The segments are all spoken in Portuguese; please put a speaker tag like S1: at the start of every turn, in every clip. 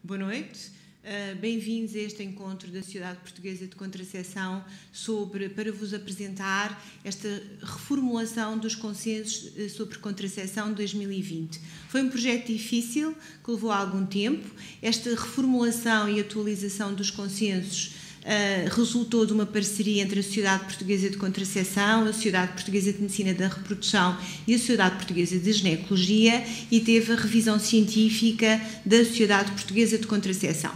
S1: Boa noite, bem-vindos a este encontro da Sociedade Portuguesa de Contracepção para vos apresentar esta reformulação dos consensos sobre contracepção de 2020. Foi um projeto difícil, que levou algum tempo. Esta reformulação e atualização dos consensos resultou de uma parceria entre a Sociedade Portuguesa de Contracepção, a Sociedade Portuguesa de Medicina da Reprodução e a Sociedade Portuguesa de Ginecologia e teve a revisão científica da Sociedade Portuguesa de Contracepção.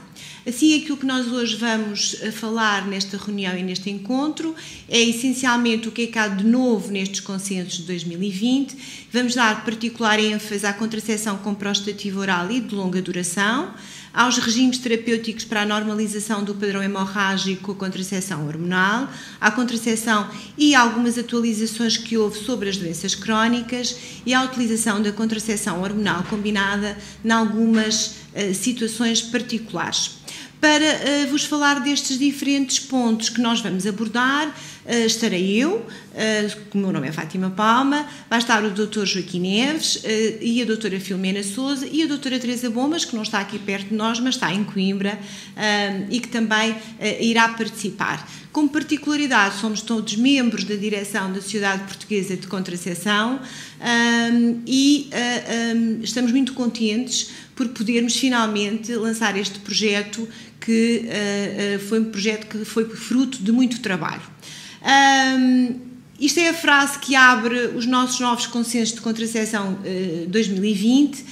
S1: Assim, aquilo que nós hoje vamos falar nesta reunião e neste encontro é essencialmente o que é que há de novo nestes consensos de 2020. Vamos dar particular ênfase à contracepção com prostativa oral e de longa duração, aos regimes terapêuticos para a normalização do padrão hemorrágico com a contracepção hormonal, à contracepção e algumas atualizações que houve sobre as doenças crónicas e à utilização da contracepção hormonal combinada em algumas situações particulares. Para vos falar destes diferentes pontos que nós vamos abordar, estarei eu, o meu nome é Fátima Palma, vai estar o Dr. Joaquim Neves e a Dra. Filomena Sousa e a Dra. Teresa Bombas, que não está aqui perto de nós, mas está em Coimbra e que também irá participar. Como particularidade, somos todos membros da direção da Sociedade Portuguesa de Contracepção e estamos muito contentes por podermos finalmente lançar este projeto que foi um projeto que foi fruto de muito trabalho. Isto é a frase que abre os nossos novos consensos de contracepção 2020,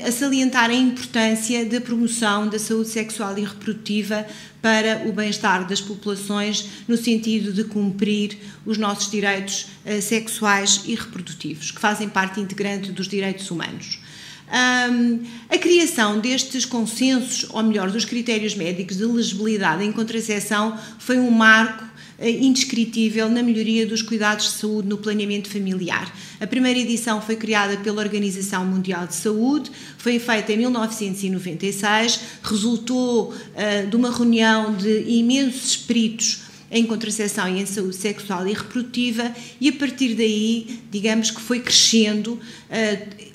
S1: a salientar a importância da promoção da saúde sexual e reprodutiva para o bem-estar das populações no sentido de cumprir os nossos direitos sexuais e reprodutivos, que fazem parte integrante dos direitos humanos. A criação destes consensos, ou melhor, dos critérios médicos de elegibilidade em contracepção foi um marco indescritível na melhoria dos cuidados de saúde no planeamento familiar. A primeira edição foi criada pela Organização Mundial de Saúde, foi feita em 1996, resultou de uma reunião de imensos peritos em contracepção e em saúde sexual e reprodutiva e a partir daí, digamos que foi crescendo.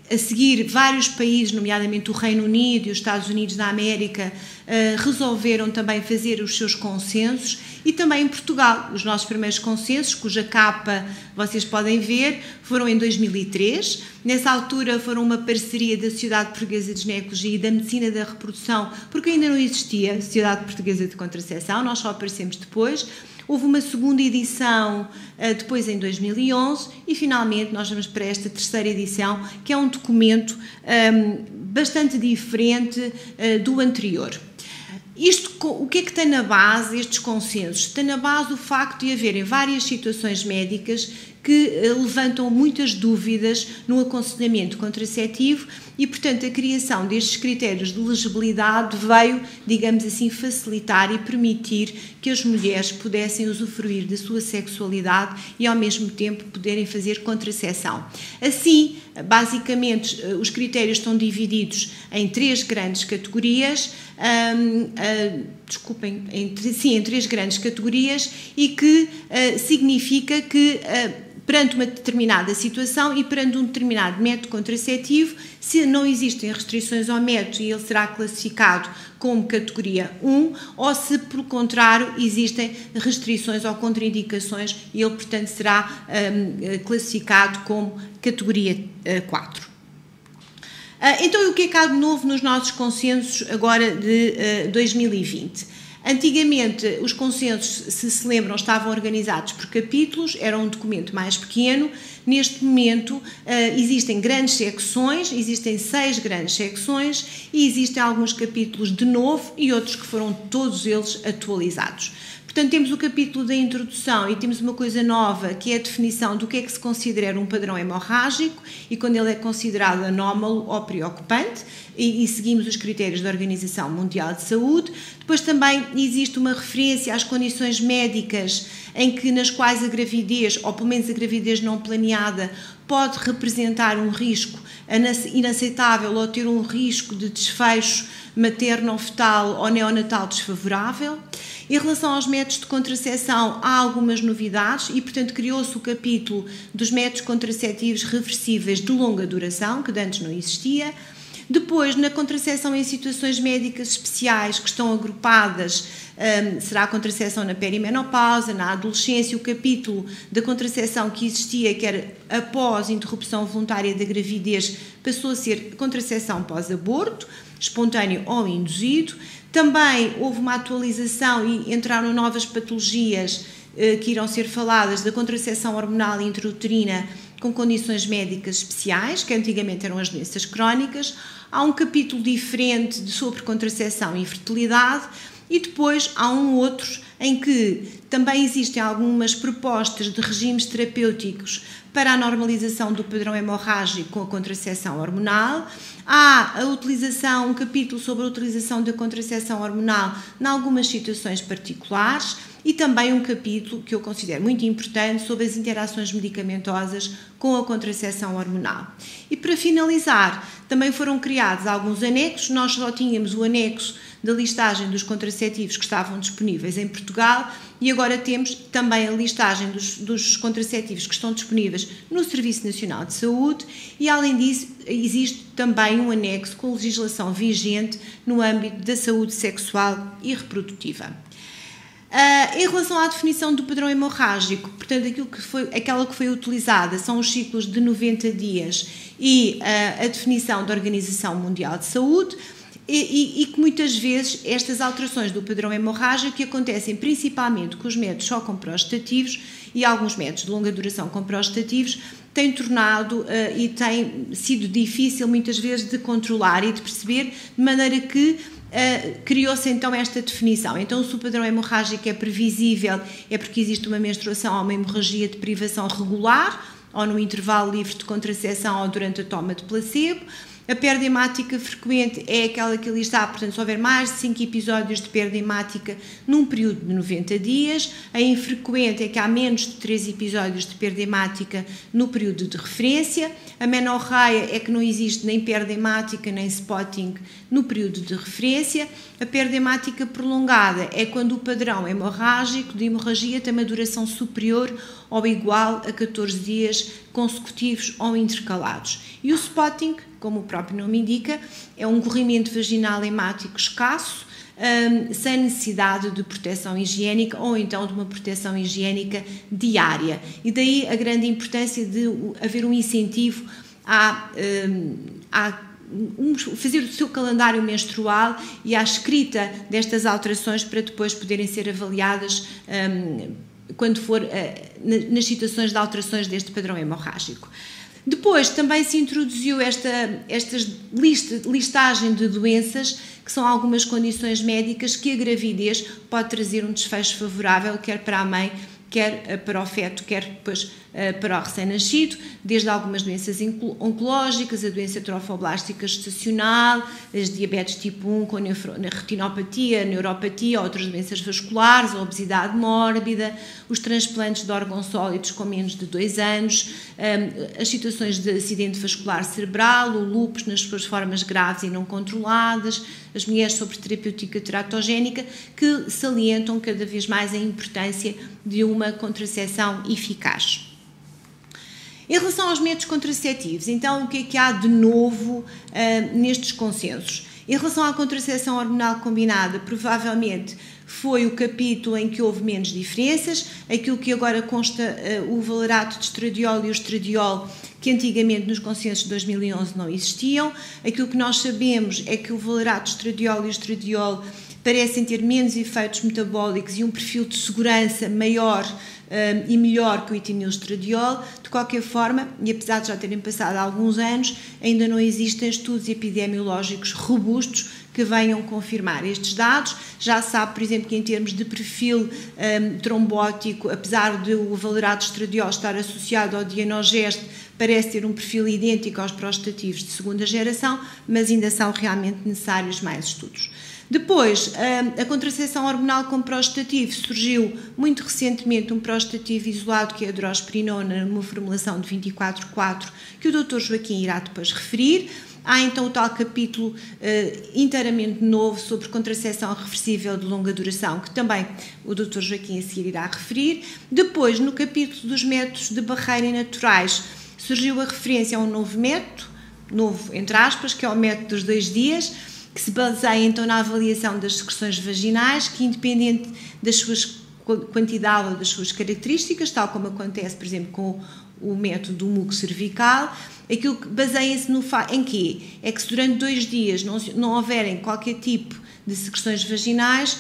S1: A seguir, vários países, nomeadamente o Reino Unido e os Estados Unidos da América, resolveram também fazer os seus consensos e também em Portugal. Os nossos primeiros consensos, cuja capa vocês podem ver, foram em 2003. Nessa altura foram uma parceria da Sociedade Portuguesa de Ginecologia e da Medicina da Reprodução, porque ainda não existia a Sociedade Portuguesa de Contracepção, nós só aparecemos depois. Houve uma segunda edição depois em 2011 e finalmente nós vamos para esta terceira edição, que é um documento bastante diferente do anterior. O que é que tem na base estes consensos? Tem na base o facto de haverem várias situações médicas que levantam muitas dúvidas no aconselhamento contraceptivo e, portanto, a criação destes critérios de elegibilidade veio, digamos assim, facilitar e permitir que as mulheres pudessem usufruir da sua sexualidade e, ao mesmo tempo, poderem fazer contracepção. Assim, basicamente, os critérios estão divididos em três grandes categorias, em três grandes categorias e que significa que perante uma determinada situação e perante um determinado método contraceptivo, se não existem restrições ao método e ele será classificado como categoria 1, ou se, pelo contrário, existem restrições ou contraindicações e ele, portanto, será classificado como categoria 4. Então, o que é que há de novo nos nossos consensos agora de 2020? Antigamente, os consensos, se lembram, estavam organizados por capítulos, era um documento mais pequeno. Neste momento, existem grandes secções, existem 6 grandes secções e existem alguns capítulos de novo e outros que foram todos eles atualizados. Portanto, temos o capítulo da introdução e temos uma coisa nova, que é a definição do que é que se considera um padrão hemorrágico e quando ele é considerado anómalo ou preocupante e seguimos os critérios da Organização Mundial de Saúde. Depois também existe uma referência às condições médicas nas quais a gravidez, ou pelo menos a gravidez não planeada, pode representar um risco inaceitável ou ter um risco de desfecho materno-fetal ou neonatal desfavorável. Em relação aos métodos de contracepção, há algumas novidades e, portanto, criou-se o capítulo dos métodos contraceptivos reversíveis de longa duração, que antes não existia. Depois, na contracepção em situações médicas especiais que estão agrupadas, será a contracepção na perimenopausa, na adolescência, o capítulo da contracepção que existia, que era após interrupção voluntária da gravidez, passou a ser contracepção pós-aborto, espontâneo ou induzido. Também houve uma atualização e entraram novas patologias que irão ser faladas da contracepção hormonal intrauterina com condições médicas especiais, que antigamente eram as doenças crónicas. Há um capítulo diferente sobre contracepção e fertilidade, e depois há outro em que também existem algumas propostas de regimes terapêuticos para a normalização do padrão hemorrágico com a contracepção hormonal. Há um capítulo sobre a utilização da contracepção hormonal em algumas situações particulares, e também um capítulo que eu considero muito importante sobre as interações medicamentosas com a contracepção hormonal. E para finalizar, também foram criados alguns anexos. Nós só tínhamos o anexo da listagem dos contraceptivos que estavam disponíveis em Portugal, e agora temos também a listagem dos contraceptivos que estão disponíveis no Serviço Nacional de Saúde, e além disso existe também um anexo com legislação vigente no âmbito da saúde sexual e reprodutiva. Em relação à definição do padrão hemorrágico, portanto, aquela que foi utilizada são os ciclos de 90 dias e a definição da Organização Mundial de Saúde, e que muitas vezes estas alterações do padrão hemorrágico que acontecem principalmente com os métodos só comprestativos e alguns métodos de longa duração comprestativos têm tornado e tem sido difícil muitas vezes de controlar e de perceber, de maneira que criou-se então esta definição. Então, se o padrão hemorrágico é previsível, é porque existe uma menstruação ou uma hemorragia de privação regular, ou no intervalo livre de contracepção ou durante a toma de placebo. A perda hemática frequente é aquela que ali está, portanto, se houver mais de 5 episódios de perda hemática num período de 90 dias. A infrequente é que há menos de 3 episódios de perda hemática no período de referência. A menorreia é que não existe nem perda hemática nem spotting no período de referência. A perda hemática prolongada é quando o padrão hemorrágico de hemorragia tem uma duração superior ou igual a 14 dias consecutivos ou intercalados. E o spotting, como o próprio nome indica, é um corrimento vaginal hemático escasso, sem necessidade de proteção higiênica ou então de uma proteção higiênica diária. E daí a grande importância de haver um incentivo a fazer o seu calendário menstrual e à escrita destas alterações para depois poderem ser avaliadas quando for nas situações de alterações deste padrão hemorrágico. Depois também se introduziu esta listagem de doenças, que são algumas condições médicas que a gravidez pode trazer um desfecho favorável, quer para a mãe, quer para o feto, quer depois para o recém-nascido, desde algumas doenças oncológicas, a doença trofoblástica gestacional, as diabetes tipo 1 com retinopatia, neuropatia, outras doenças vasculares, a obesidade mórbida, os transplantes de órgãos sólidos com menos de 2 anos, as situações de acidente vascular cerebral, o lúpus nas suas formas graves e não controladas, as mulheres sobre terapêutica teratogénica, que salientam cada vez mais a importância de uma contracepção eficaz. Em relação aos métodos contraceptivos, então o que é que há de novo nestes consensos? Em relação à contracepção hormonal combinada, provavelmente foi o capítulo em que houve menos diferenças. Aquilo que agora consta, o valerato de estradiol e o estradiol, que antigamente nos consensos de 2011 não existiam. Aquilo que nós sabemos é que o valerato de estradiol e o estradiol parecem ter menos efeitos metabólicos e um perfil de segurança maior e melhor que o etinilestradiol. De qualquer forma, e apesar de já terem passado alguns anos, ainda não existem estudos epidemiológicos robustos que venham confirmar estes dados. Já se sabe, por exemplo, que em termos de perfil trombótico, apesar de o valerato de estradiol estar associado ao Dianogest, parece ter um perfil idêntico aos prostativos de segunda geração, mas ainda são realmente necessários mais estudos. Depois, a contracepção hormonal com prostativo, surgiu muito recentemente um prostativo isolado que é a drospirenona, numa formulação de 24/4, que o Dr. Joaquim irá depois referir. Há então o tal capítulo inteiramente novo sobre contracepção reversível de longa duração, que também o Dr. Joaquim a seguir irá referir. Depois, no capítulo dos métodos de barreira naturais, surgiu a referência a um novo método, novo, entre aspas, que é o método dos 2 dias, que se baseia então na avaliação das secreções vaginais, que independente das suas quantidade ou das suas características, tal como acontece, por exemplo, com o método do muco cervical, aquilo que baseia-se em quê? É que se durante 2 dias não houverem qualquer tipo de secreções vaginais,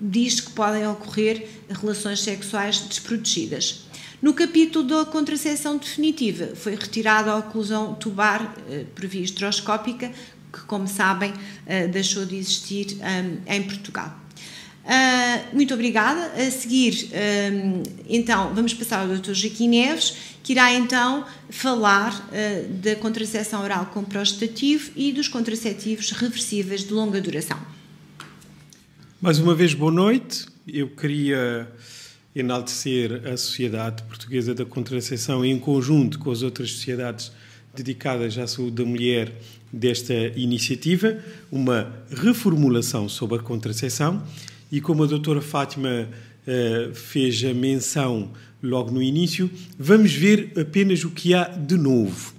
S1: diz que podem ocorrer relações sexuais desprotegidas. No capítulo da contracepção definitiva, foi retirada a oclusão tubar por via estroscópica, que, como sabem, deixou de existir em Portugal. Muito obrigada. A seguir, então, vamos passar ao Dr. Joaquim Neves, que irá então falar da contracepção oral com prostativo e dos contraceptivos reversíveis de longa duração.
S2: Mais uma vez, boa noite. Eu queria enaltecer a Sociedade Portuguesa da Contracepção em conjunto com as outras sociedades dedicadas à saúde da mulher desta iniciativa, uma reformulação sobre a contracepção, e como a doutora Fátima fez a menção logo no início, vamos ver apenas o que há de novo.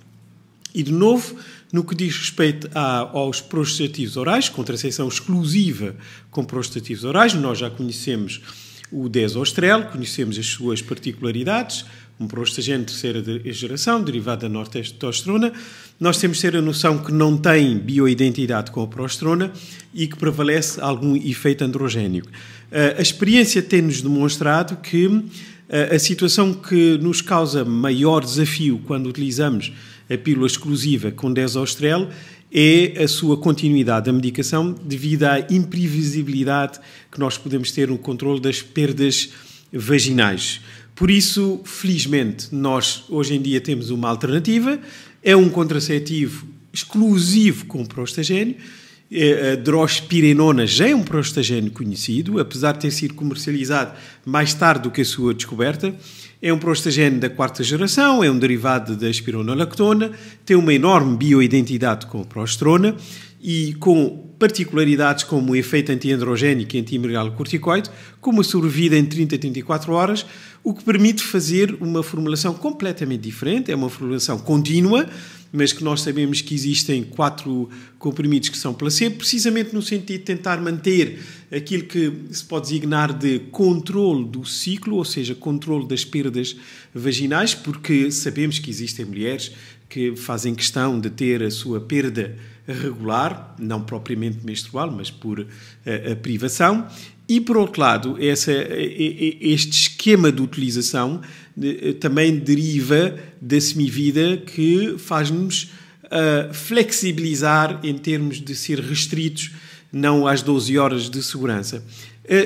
S2: E de novo, no que diz respeito aos prostativos orais, contracepção exclusiva com prostativos orais, nós já conhecemos o desostrel, conhecemos as suas particularidades, um prostageno de terceira geração, derivado da nortestosterona. Nós temos de ter a noção que não tem bioidentidade com a progesterona e que prevalece algum efeito androgénico. A experiência tem-nos demonstrado que a situação que nos causa maior desafio quando utilizamos a pílula exclusiva com desostrel é a sua continuidade da medicação devido à imprevisibilidade que nós podemos ter no controle das perdas vaginais. Por isso, felizmente, nós hoje em dia temos uma alternativa, é um contraceptivo exclusivo com prostagénio. A drospirenona já é um prostagénio conhecido, apesar de ter sido comercializado mais tarde do que a sua descoberta. É um prostagénio da 4ª geração, é um derivado da espironolactona, tem uma enorme bioidentidade com a progesterona e com particularidades como o efeito antiandrogénico e anti-mineralocorticoide, com uma sobrevida em 30 a 34 horas, o que permite fazer uma formulação completamente diferente, é uma formulação contínua, mas que nós sabemos que existem 4 comprimidos que são placebo, precisamente no sentido de tentar manter aquilo que se pode designar de controle do ciclo, ou seja, controle das perdas vaginais, porque sabemos que existem mulheres que fazem questão de ter a sua perda regular, não propriamente menstrual, mas por a privação. E, por outro lado, este esquema de utilização também deriva da semivida que faz-nos flexibilizar em termos de ser restritos não às 12 horas de segurança.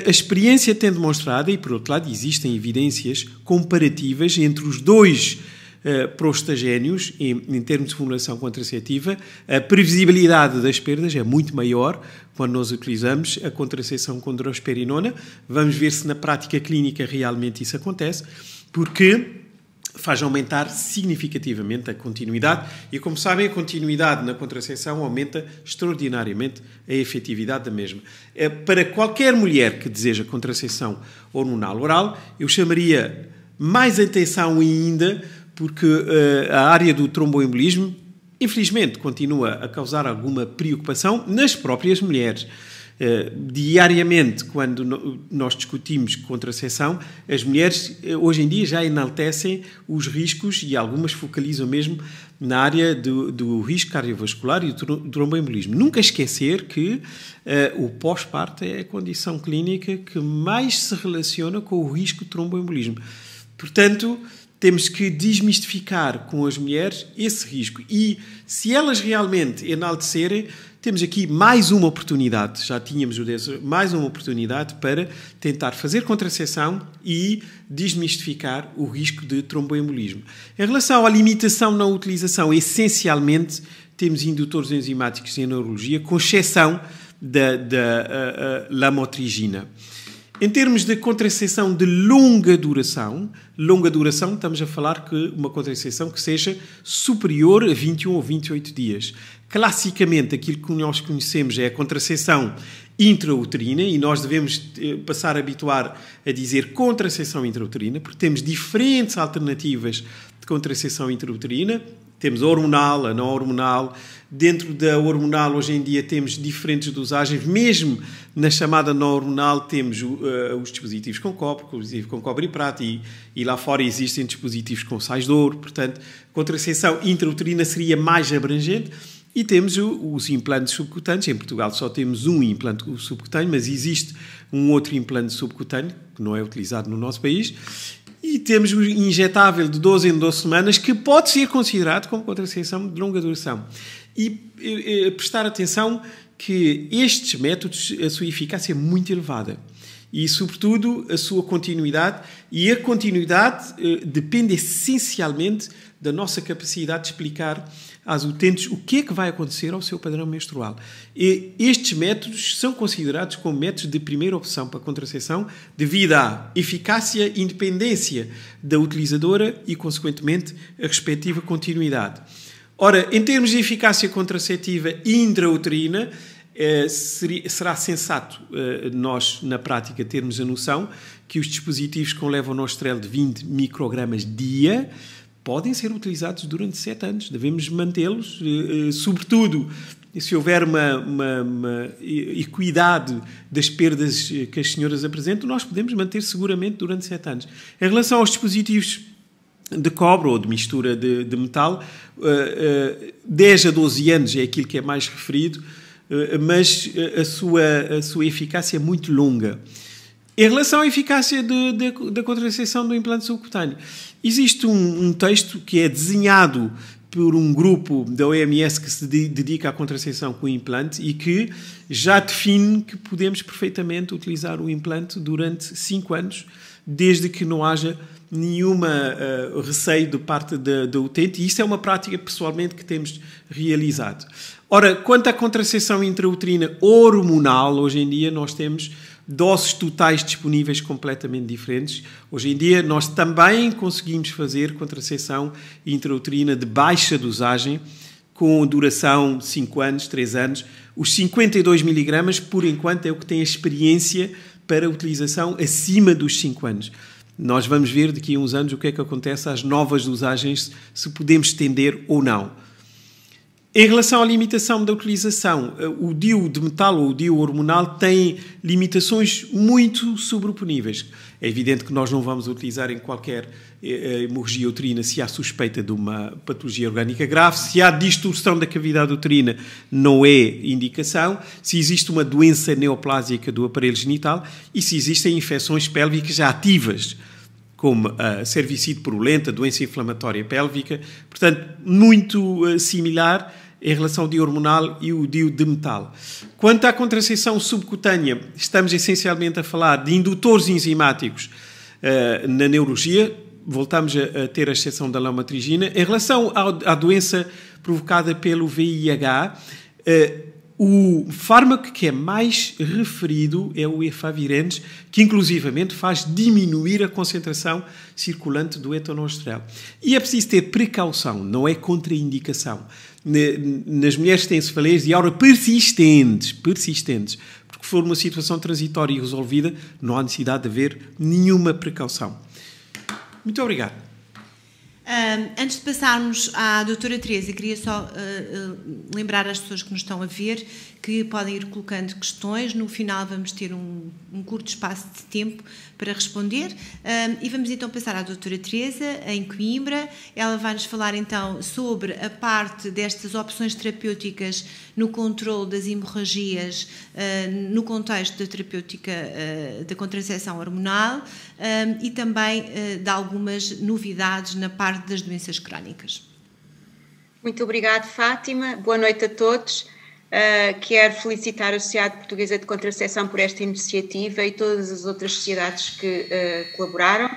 S2: A experiência tem demonstrado, e por outro lado existem evidências comparativas entre os dois prostagénios em termos de formulação contraceptiva. A previsibilidade das perdas é muito maior quando nós utilizamos a contracepção com drospirenona. Vamos ver se na prática clínica realmente isso acontece, porque faz aumentar significativamente a continuidade e, como sabem, a continuidade na contracepção aumenta extraordinariamente a efetividade da mesma. Para qualquer mulher que deseja contracepção hormonal oral, eu chamaria mais atenção ainda, porque a área do tromboembolismo, infelizmente, continua a causar alguma preocupação nas próprias mulheres. Diariamente, quando nós discutimos contracepção, as mulheres hoje em dia já enaltecem os riscos e algumas focalizam mesmo na área do risco cardiovascular e do tromboembolismo. Nunca esquecer que o pós-parto é a condição clínica que mais se relaciona com o risco de tromboembolismo. Portanto, temos que desmistificar com as mulheres esse risco. E se elas realmente enaltecerem, temos aqui mais uma oportunidade, já tínhamos mais uma oportunidade para tentar fazer contracepção e desmistificar o risco de tromboembolismo. Em relação à limitação na utilização, essencialmente temos indutores enzimáticos em neurologia, com exceção da lamotrigina. Em termos de contracepção de longa duração, estamos a falar que uma contracepção que seja superior a 21 ou 28 dias. Classicamente, aquilo que nós conhecemos é a contracepção intrauterina e nós devemos passar a habituar a dizer contracepção intrauterina, porque temos diferentes alternativas de contracepção intrauterina. Temos a hormonal, a não hormonal. Dentro da hormonal, hoje em dia, temos diferentes dosagens. Mesmo na chamada não hormonal, temos os dispositivos com cobre e prata, e lá fora existem dispositivos com sais de ouro. Portanto, a contracepção intrauterina seria mais abrangente. E temos os implantes subcutâneos. Em Portugal só temos um implante subcutâneo, mas existe um outro implante subcutâneo, que não é utilizado no nosso país. E temos o injetável de 12 em 12 semanas, que pode ser considerado como contracepção de longa duração. E prestar atenção que estes métodos, a sua eficácia é muito elevada. E, sobretudo, a sua continuidade. E a continuidade depende essencialmente da nossa capacidade de explicar às utentes o que é que vai acontecer ao seu padrão menstrual. E estes métodos são considerados como métodos de primeira opção para a contracepção devido à eficácia e independência da utilizadora e, consequentemente, a respectiva continuidade. Ora, em termos de eficácia contraceptiva intrauterina, será sensato nós, na prática, termos a noção que os dispositivos com levonorgestrel de 20 microgramas dia podem ser utilizados durante 7 anos. Devemos mantê-los, sobretudo se houver uma equidade das perdas que as senhoras apresentam, nós podemos manter seguramente durante 7 anos. Em relação aos dispositivos de cobre ou de mistura de metal, 10 a 12 anos é aquilo que é mais referido, mas a sua eficácia é muito longa. Em relação à eficácia da contracepção do implante subcutâneo, existe um texto que é desenhado por um grupo da OMS que se dedica à contracepção com o implante e que já define que podemos perfeitamente utilizar o implante durante 5 anos, desde que não haja nenhuma receio de parte da utente, e isso é uma prática, pessoalmente, que temos realizado. Ora, quanto à contracepção intrauterina hormonal, hoje em dia nós temos doses totais disponíveis completamente diferentes. Hoje em dia nós também conseguimos fazer contracepção intrauterina de baixa dosagem, com duração de 5 anos, 3 anos. Os 52 miligramas, por enquanto, é o que tem a experiência para utilização acima dos 5 anos. Nós vamos ver daqui a uns anos o que é que acontece às novas dosagens, se podemos estender ou não. Em relação à limitação da utilização, o DIU de metal ou o DIU hormonal tem limitações muito sobreponíveis. É evidente que nós não vamos utilizar em qualquer hemorragia uterina se há suspeita de uma patologia orgânica grave, se há distorção da cavidade uterina, não é indicação, se existe uma doença neoplásica do aparelho genital e se existem infecções pélvicas ativas, como a cervicite purulenta, doença inflamatória pélvica, portanto, muito similar em relação ao DIU hormonal e o DIU de metal. Quanto à contracepção subcutânea, estamos essencialmente a falar de indutores enzimáticos na neurologia, voltamos a ter a exceção da lamotrigina. Em relação à doença provocada pelo VIH, o fármaco que é mais referido é o efavirenz, que inclusivamente faz diminuir a concentração circulante do etonostrel. E é preciso ter precaução, não é contraindicação. Nas mulheres que têm cefaleas de aura persistentes, porque for uma situação transitória e resolvida, não há necessidade de haver nenhuma precaução. Muito obrigado.
S1: Antes de passarmos à doutora Teresa, queria só lembrar às pessoas que nos estão a ver que podem ir colocando questões. No final vamos ter um curto espaço de tempo para responder. E vamos então passar à doutora Teresa, em Coimbra. Ela vai-nos falar então sobre a parte destas opções terapêuticas no controle das hemorragias no contexto da terapêutica da contracepção hormonal e também de algumas novidades na parte das doenças crónicas.
S3: Muito obrigada, Fátima. Boa noite a todos. Quero felicitar a Sociedade Portuguesa de Contracepção por esta iniciativa e todas as outras sociedades que colaboraram.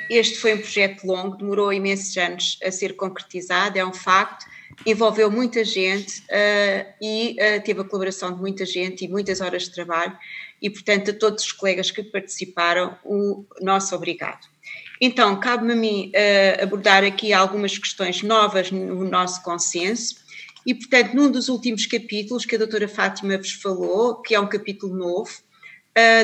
S3: Este foi um projeto longo, demorou imensos anos a ser concretizado, é um facto, envolveu muita gente e teve a colaboração de muita gente e muitas horas de trabalho e, portanto, a todos os colegas que participaram, o nosso obrigado. Então, cabe-me a mim abordar aqui algumas questões novas no nosso consenso e, portanto, num dos últimos capítulos que a doutora Fátima vos falou, que é um capítulo novo,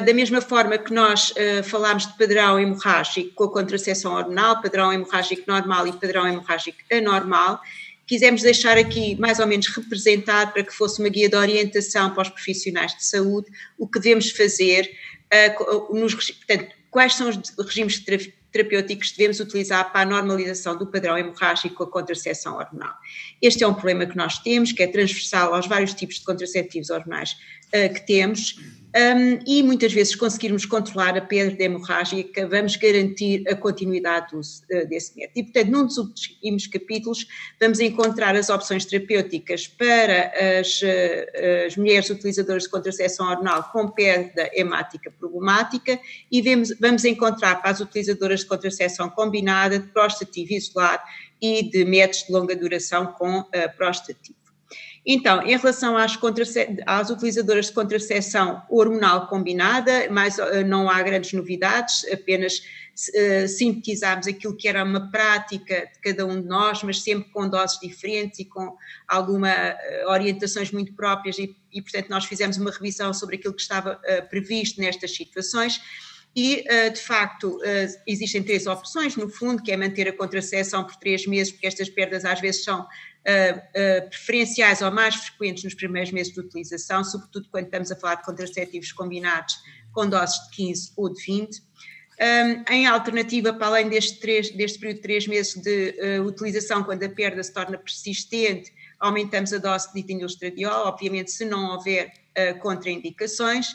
S3: Da mesma forma que nós falámos de padrão hemorrágico com a contracepção hormonal, padrão hemorrágico normal e padrão hemorrágico anormal, quisemos deixar aqui mais ou menos representado para que fosse uma guia de orientação para os profissionais de saúde, o que devemos fazer, portanto, quais são os regimes terapêuticos que devemos utilizar para a normalização do padrão hemorrágico com a contracepção hormonal. Este é um problema que nós temos, que é transversal aos vários tipos de contraceptivos hormonais que temos, e muitas vezes conseguirmos controlar a perda hemorrágica, vamos garantir a continuidade do uso desse método. E, portanto, num dos últimos capítulos, vamos encontrar as opções terapêuticas para as mulheres utilizadoras de contracepção hormonal com perda hemática problemática e vamos encontrar para as utilizadoras de contracepção combinada, de prostativo isolado e de métodos de longa duração com prostativo. Então, em relação às utilizadoras de contracepção hormonal combinada, não há grandes novidades, apenas sintetizarmos aquilo que era uma prática de cada um de nós, mas sempre com doses diferentes e com algumas orientações muito próprias e, portanto, nós fizemos uma revisão sobre aquilo que estava previsto nestas situações. E, de facto, existem 3 opções, no fundo, que é manter a contracepção por 3 meses, porque estas perdas às vezes são preferenciais ou mais frequentes nos primeiros meses de utilização, sobretudo quando estamos a falar de contraceptivos combinados com doses de 15 ou de 20. Em alternativa, para além deste período de 3 meses de utilização, quando a perda se torna persistente, aumentamos a dose de dietilestradiol, obviamente se não houver contraindicações,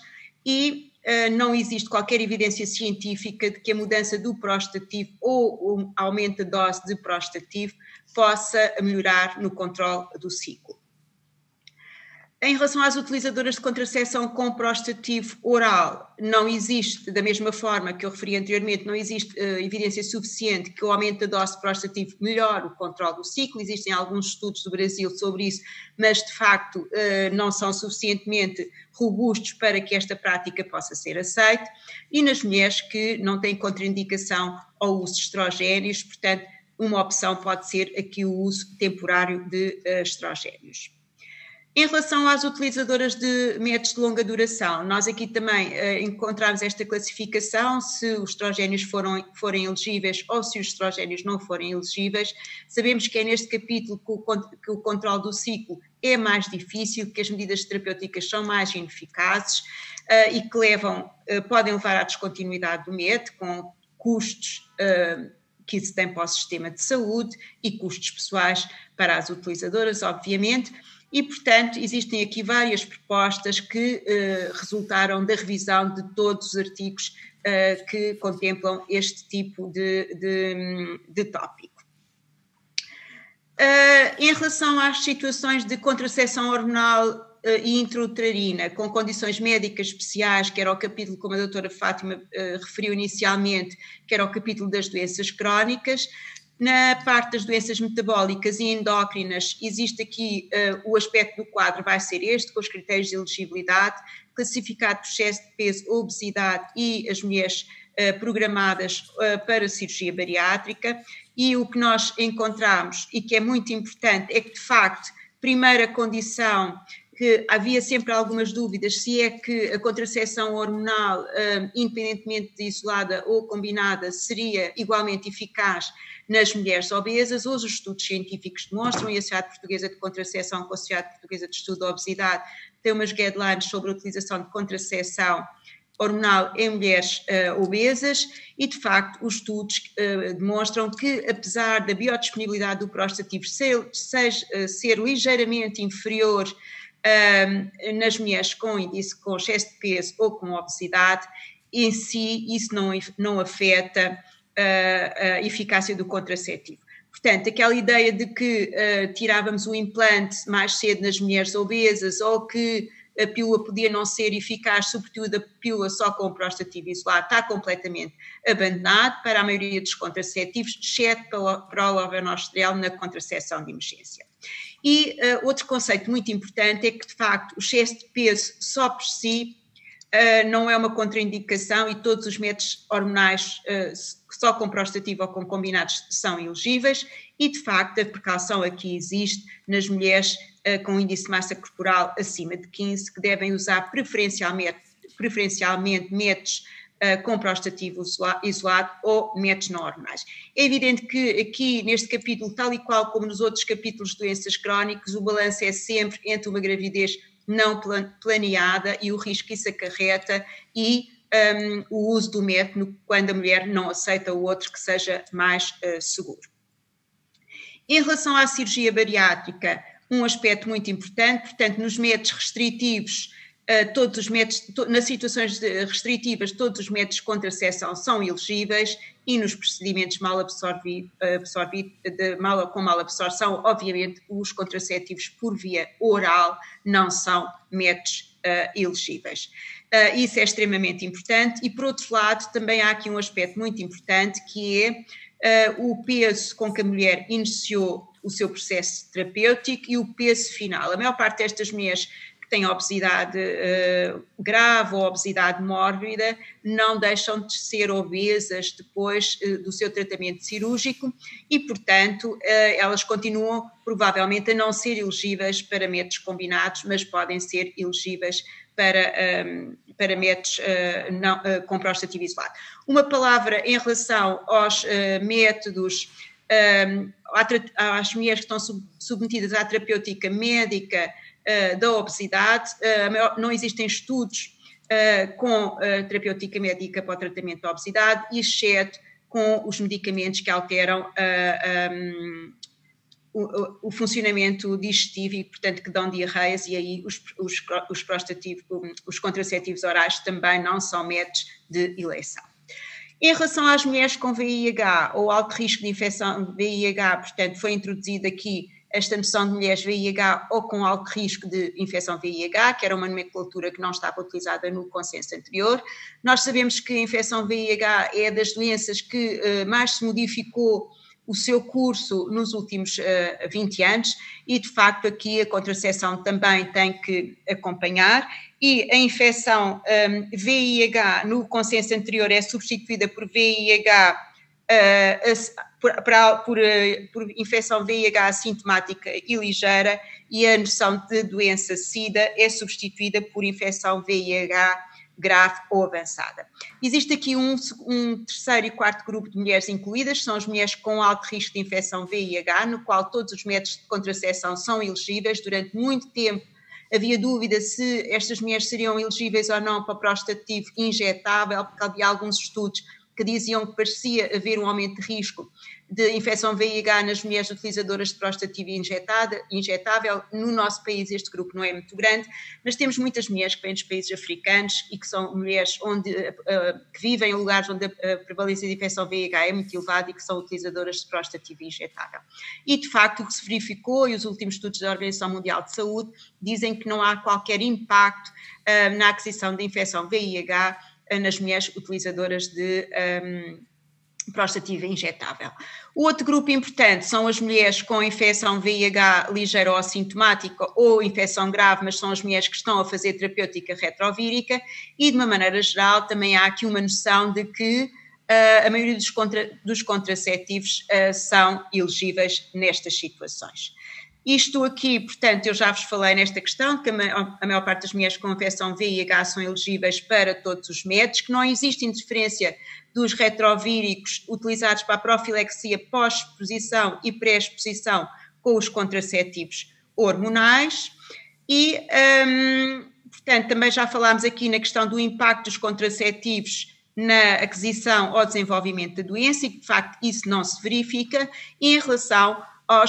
S3: e não existe qualquer evidência científica de que a mudança do prostativo ou o aumento da dose de prostativo possa melhorar no controle do ciclo. Em relação às utilizadoras de contracepção com prostativo oral, não existe, da mesma forma que eu referi anteriormente, não existe evidência suficiente que o aumento da dose de prostativo melhore o controle do ciclo. Existem alguns estudos do Brasil sobre isso, mas de facto não são suficientemente robustos para que esta prática possa ser aceita. E nas mulheres que não têm contraindicação ao uso de estrogénios, portanto, uma opção pode ser aqui o uso temporário de estrogénios. Em relação às utilizadoras de métodos de longa duração, nós aqui também encontramos esta classificação, se os estrogénios forem elegíveis ou se os estrogénios não forem elegíveis. Sabemos que é neste capítulo que o controle do ciclo é mais difícil, que as medidas terapêuticas são mais ineficazes e que podem levar à descontinuidade do método, com custos que se tem para o sistema de saúde e custos pessoais para as utilizadoras, obviamente. E, portanto, existem aqui várias propostas que resultaram da revisão de todos os artigos que contemplam este tipo de tópico. Em relação às situações de contracepção hormonal e intrauterina com condições médicas especiais, que era o capítulo, como a doutora Fátima referiu inicialmente, que era o capítulo das doenças crónicas. Na parte das doenças metabólicas e endócrinas, existe aqui o aspecto do quadro vai ser este, com os critérios de elegibilidade, classificado por excesso de peso, obesidade e as mulheres programadas para cirurgia bariátrica. E o que nós encontramos, e que é muito importante, é que de facto, primeira condição, que havia sempre algumas dúvidas se é que a contracepção hormonal, independentemente de isolada ou combinada, seria igualmente eficaz nas mulheres obesas. Hoje os estudos científicos demonstram, e a Sociedade Portuguesa de Contracepção com a Sociedade Portuguesa de Estudo da Obesidade tem umas guidelines sobre a utilização de contracepção hormonal em mulheres obesas e, de facto, os estudos demonstram que, apesar da biodisponibilidade do prostativo ser ligeiramente inferior nas mulheres com excesso de peso ou com obesidade, em si isso não afeta a eficácia do contraceptivo. Portanto, aquela ideia de que tirávamos o implante mais cedo nas mulheres obesas ou que a pílula podia não ser eficaz, sobretudo a pílula só com o prostativo isolado, está completamente abandonado para a maioria dos contraceptivos, exceto para o levonorgestrel na contracepção de emergência. E outro conceito muito importante é que, de facto, o excesso de peso só por si não é uma contraindicação e todos os métodos hormonais só com prostativo ou com combinados são elegíveis e, de facto, a precaução aqui existe nas mulheres com índice de massa corporal acima de 15, que devem usar preferencialmente preferencialmente métodos com prostativo isolado ou métodos não hormonais. É evidente que aqui neste capítulo, tal e qual como nos outros capítulos de doenças crónicas, o balanço é sempre entre uma gravidez não planeada e o risco que isso acarreta e o uso do método quando a mulher não aceita o outro que seja mais seguro. Em relação à cirurgia bariátrica, um aspecto muito importante, portanto, nos métodos restritivos, todos os métodos, nas situações restritivas, todos os métodos de contracepção são elegíveis e nos procedimentos com mal absorção, obviamente, os contraceptivos por via oral não são métodos elegíveis. Isso é extremamente importante e, por outro lado, também há aqui um aspecto muito importante que é o peso com que a mulher iniciou o seu processo terapêutico e o peso final. A maior parte destas mulheres têm obesidade grave ou obesidade mórbida, não deixam de ser obesas depois do seu tratamento cirúrgico e, portanto, elas continuam provavelmente a não ser elegíveis para métodos combinados, mas podem ser elegíveis para métodos com prostativo isolado. Uma palavra em relação aos métodos, às mulheres que estão submetidas à terapêutica médica da obesidade, não existem estudos com terapêutica médica para o tratamento da obesidade, exceto com os medicamentos que alteram o funcionamento digestivo e, portanto, que dão diarreias, e aí os contraceptivos orais também não são métodos de eleição. Em relação às mulheres com VIH ou alto risco de infecção de VIH, portanto, foi introduzida aqui esta noção de mulheres VIH ou com alto risco de infecção VIH, que era uma nomenclatura que não estava utilizada no consenso anterior. Nós sabemos que a infecção VIH é das doenças que mais se modificou o seu curso nos últimos 20 anos e, de facto, aqui a contracepção também tem que acompanhar e a infecção VIH no consenso anterior é substituída por VIH por infecção VIH assintomática e ligeira e a noção de doença SIDA é substituída por infecção VIH grave ou avançada. Existe aqui um terceiro e quarto grupo de mulheres incluídas, são as mulheres com alto risco de infecção VIH, no qual todos os métodos de contracepção são elegíveis. Durante muito tempo havia dúvida se estas mulheres seriam elegíveis ou não para o prostativo injetável, porque havia alguns estudos que diziam que parecia haver um aumento de risco de infecção VIH nas mulheres utilizadoras de prostativo injetável. No nosso país este grupo não é muito grande, mas temos muitas mulheres que vêm dos países africanos e que são mulheres que vivem em lugares onde a prevalência de infecção VIH é muito elevada e que são utilizadoras de prostativo injetável. E, de facto, o que se verificou, e os últimos estudos da Organização Mundial de Saúde dizem que não há qualquer impacto na aquisição de infecção VIH nas mulheres utilizadoras de prostativo injetável. O outro grupo importante são as mulheres com infecção VIH ligeira ou assintomática ou infecção grave, mas são as mulheres que estão a fazer terapêutica retrovírica e, de uma maneira geral, também há aqui uma noção de que a maioria dos contraceptivos são elegíveis nestas situações. Isto aqui, portanto, eu já vos falei nesta questão, que a maior parte das mulheres com infecção VIH são elegíveis para todos os métodos, que não existe interferência dos retrovíricos utilizados para a profilaxia pós-exposição e pré-exposição com os contraceptivos hormonais e, portanto, também já falámos aqui na questão do impacto dos contraceptivos na aquisição ou desenvolvimento da doença e, de facto, isso não se verifica. E em relação à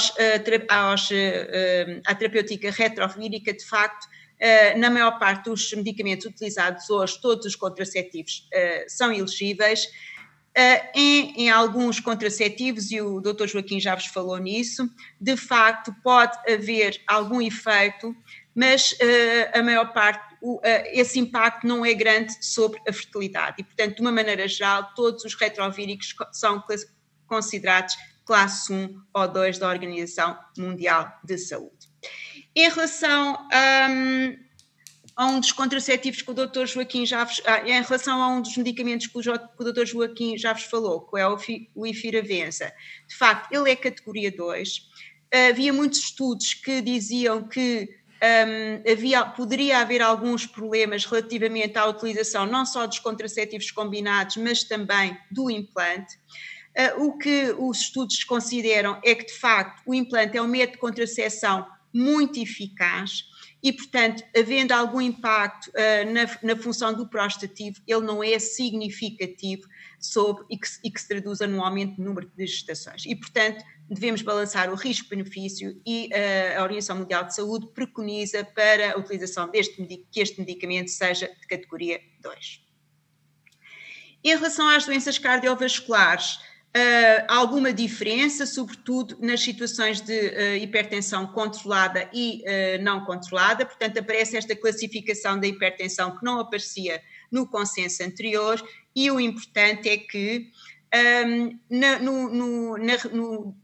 S3: terapêutica retrovírica, de facto, na maior parte dos medicamentos utilizados hoje, todos os contraceptivos são elegíveis. Em alguns contraceptivos, e o Dr. Joaquim já vos falou nisso, de facto pode haver algum efeito, mas a maior parte, esse impacto não é grande sobre a fertilidade e, portanto, de uma maneira geral, todos os retrovíricos são considerados classe 1 ou 2 da Organização Mundial de Saúde. Em relação a um dos contraceptivos que o Dr. Joaquim em relação a um dos medicamentos que o Dr. Joaquim já vos falou, que é o Ifiravenza, de facto, ele é categoria 2. Havia muitos estudos que diziam que poderia haver alguns problemas relativamente à utilização não só dos contraceptivos combinados, mas também do implante. O que os estudos consideram é que, de facto, o implante é um método de contracepção muito eficaz e, portanto, havendo algum impacto na função do prostativo, ele não é significativo e que se traduza num aumento do número de gestações. E, portanto, devemos balançar o risco-benefício e a Organização Mundial de Saúde preconiza para a utilização que este medicamento seja de categoria 2. Em relação às doenças cardiovasculares, há alguma diferença, sobretudo nas situações de hipertensão controlada e não controlada. Portanto, aparece esta classificação da hipertensão que não aparecia no consenso anterior, e o importante é que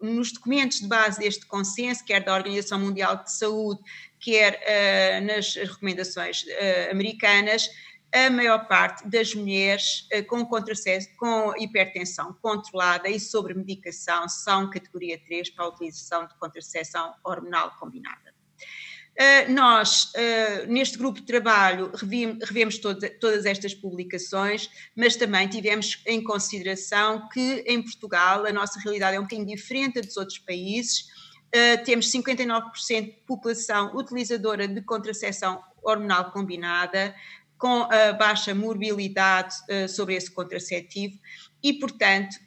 S3: nos documentos de base deste consenso, quer da Organização Mundial de Saúde, quer nas recomendações americanas, a maior parte das mulheres com hipertensão controlada e sobre medicação são categoria 3 para a utilização de contracepção hormonal combinada. Nós, neste grupo de trabalho, revemos todas estas publicações, mas também tivemos em consideração que em Portugal a nossa realidade é um bocadinho diferente dos outros países. Temos 59% de população utilizadora de contracepção hormonal combinada, com baixa morbilidade sobre esse contraceptivo e, portanto,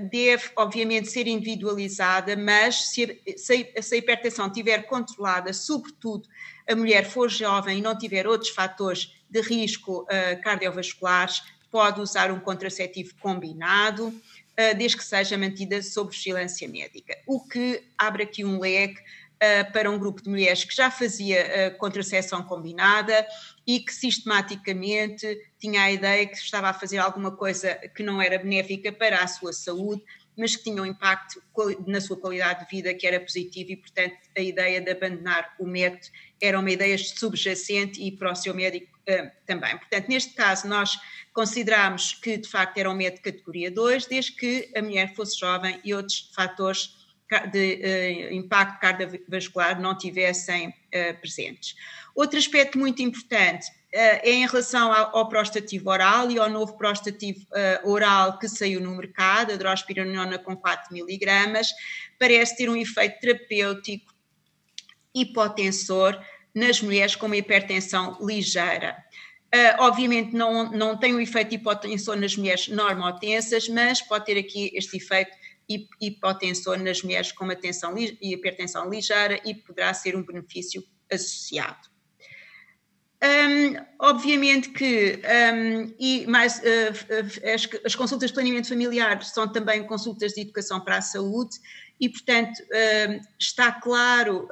S3: deve obviamente ser individualizada, mas se a hipertensão estiver controlada, sobretudo a mulher for jovem e não tiver outros fatores de risco cardiovasculares, pode usar um contraceptivo combinado, desde que seja mantida sob vigilância médica, o que abre aqui um leque para um grupo de mulheres que já fazia contracepção combinada e que sistematicamente tinha a ideia que estava a fazer alguma coisa que não era benéfica para a sua saúde, mas que tinha um impacto na sua qualidade de vida que era positivo e, portanto, a ideia de abandonar o método era uma ideia subjacente e para o seu médico também. Portanto, neste caso, nós considerámos que, de facto, era um método de categoria 2, desde que a mulher fosse jovem e outros fatores de impacto cardiovascular não tivessem presentes. Outro aspecto muito importante é em relação ao prostativo oral e ao novo prostativo oral que saiu no mercado, a drospirenona com 4 mg, parece ter um efeito terapêutico hipotensor nas mulheres com uma hipertensão ligeira. Obviamente não tem um efeito hipotensor nas mulheres normotensas, mas pode ter aqui este efeito hipotensor nas mulheres com uma hipertensão ligeira e poderá ser um benefício associado. Obviamente que as consultas de planeamento familiar são também consultas de educação para a saúde e, portanto, está claro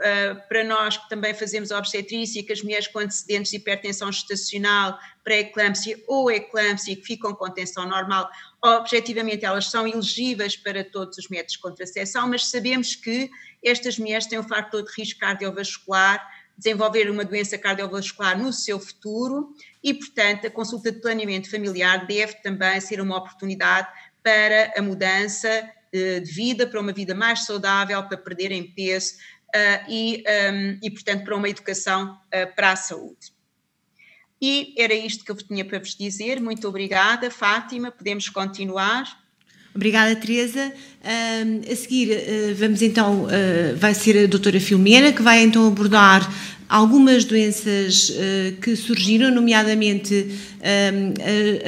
S3: para nós que também fazemos a obstetrícia que as mulheres com antecedentes de hipertensão gestacional, pré-eclâmpsia ou eclâmpsia que ficam com tensão normal, objetivamente elas são elegíveis para todos os métodos de contracepção, mas sabemos que estas mulheres têm um fator de risco cardiovascular, desenvolver uma doença cardiovascular no seu futuro e, portanto, a consulta de planeamento familiar deve também ser uma oportunidade para a mudança de vida, para uma vida mais saudável, para perderem peso e, portanto, para uma educação para a saúde. E era isto que eu tinha para vos dizer. Muito obrigada, Fátima. Podemos continuar.
S1: Obrigada, Teresa. A seguir, vamos então, vai ser a doutora Filomena, que vai então abordar algumas doenças que surgiram, nomeadamente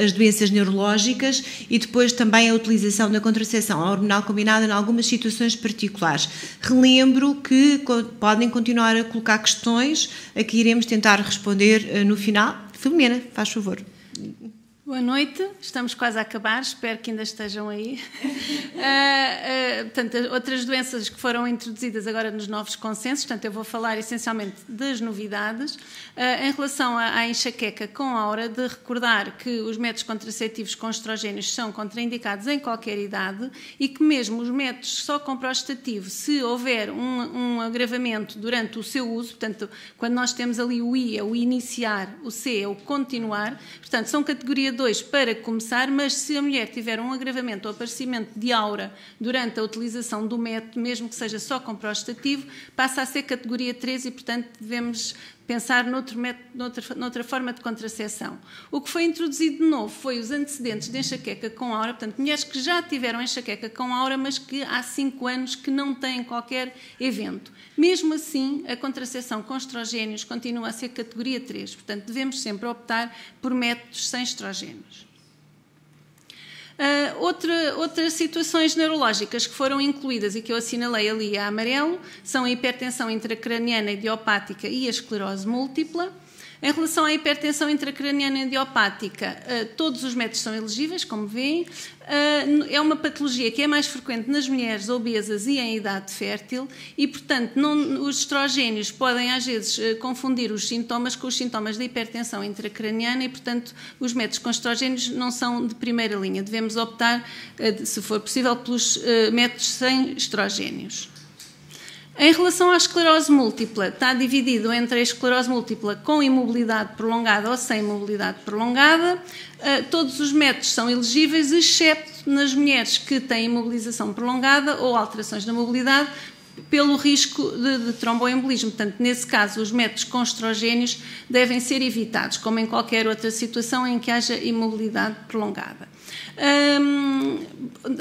S1: as doenças neurológicas e depois também a utilização da contracepção hormonal combinada em algumas situações particulares. Relembro que podem continuar a colocar questões, a que iremos tentar responder no final. Filomena, faz favor.
S4: Boa noite, estamos quase a acabar, espero que ainda estejam aí. Portanto, outras doenças que foram introduzidas agora nos novos consensos, portanto eu vou falar essencialmente das novidades. Em relação à enxaqueca com aura, de recordar que os métodos contraceptivos com estrogénios são contraindicados em qualquer idade e que mesmo os métodos só com prostativo, se houver um agravamento durante o seu uso, portanto, quando nós temos ali o I é o iniciar, o C é o continuar, portanto, são categoria 2 para começar, mas se a mulher tiver um agravamento ou aparecimento de aura durante a utilização do método, mesmo que seja só com prostativo, passa a ser categoria 3 e, portanto, devemos pensar noutra forma de contracepção. O que foi introduzido de novo foi os antecedentes de enxaqueca com aura, portanto, mulheres que já tiveram enxaqueca com aura, mas que há 5 anos que não têm qualquer evento. Mesmo assim, a contracepção com estrogénios continua a ser categoria 3, portanto, devemos sempre optar por métodos sem estrogénios. Outras situações neurológicas que foram incluídas e que eu assinalei ali a amarelo são a hipertensão intracraniana idiopática e a esclerose múltipla. Em relação à hipertensão intracraniana idiopática, todos os métodos são elegíveis, como veem. É uma patologia que é mais frequente nas mulheres obesas e em idade fértil e, portanto, os estrogénios podem, às vezes, confundir os sintomas com os sintomas da hipertensão intracraniana e, portanto, os métodos com estrogénios não são de primeira linha. Devemos optar, se for possível, pelos métodos sem estrogénios. Em relação à esclerose múltipla, está dividido entre a esclerose múltipla com imobilidade prolongada ou sem imobilidade prolongada. Todos os métodos são elegíveis, exceto nas mulheres que têm imobilização prolongada ou alterações na mobilidade pelo risco de tromboembolismo. Portanto, nesse caso, os métodos com estrogénios devem ser evitados, como em qualquer outra situação em que haja imobilidade prolongada.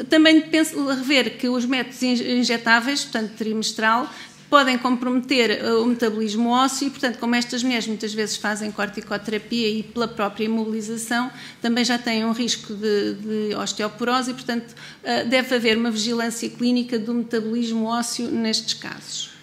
S4: Também penso rever que os métodos injetáveis, portanto trimestral, podem comprometer o metabolismo ósseo e, portanto, como estas mulheres muitas vezes fazem corticoterapia e pela própria imobilização, também já têm um risco de osteoporose e, portanto, deve haver uma vigilância clínica do metabolismo ósseo nestes casos.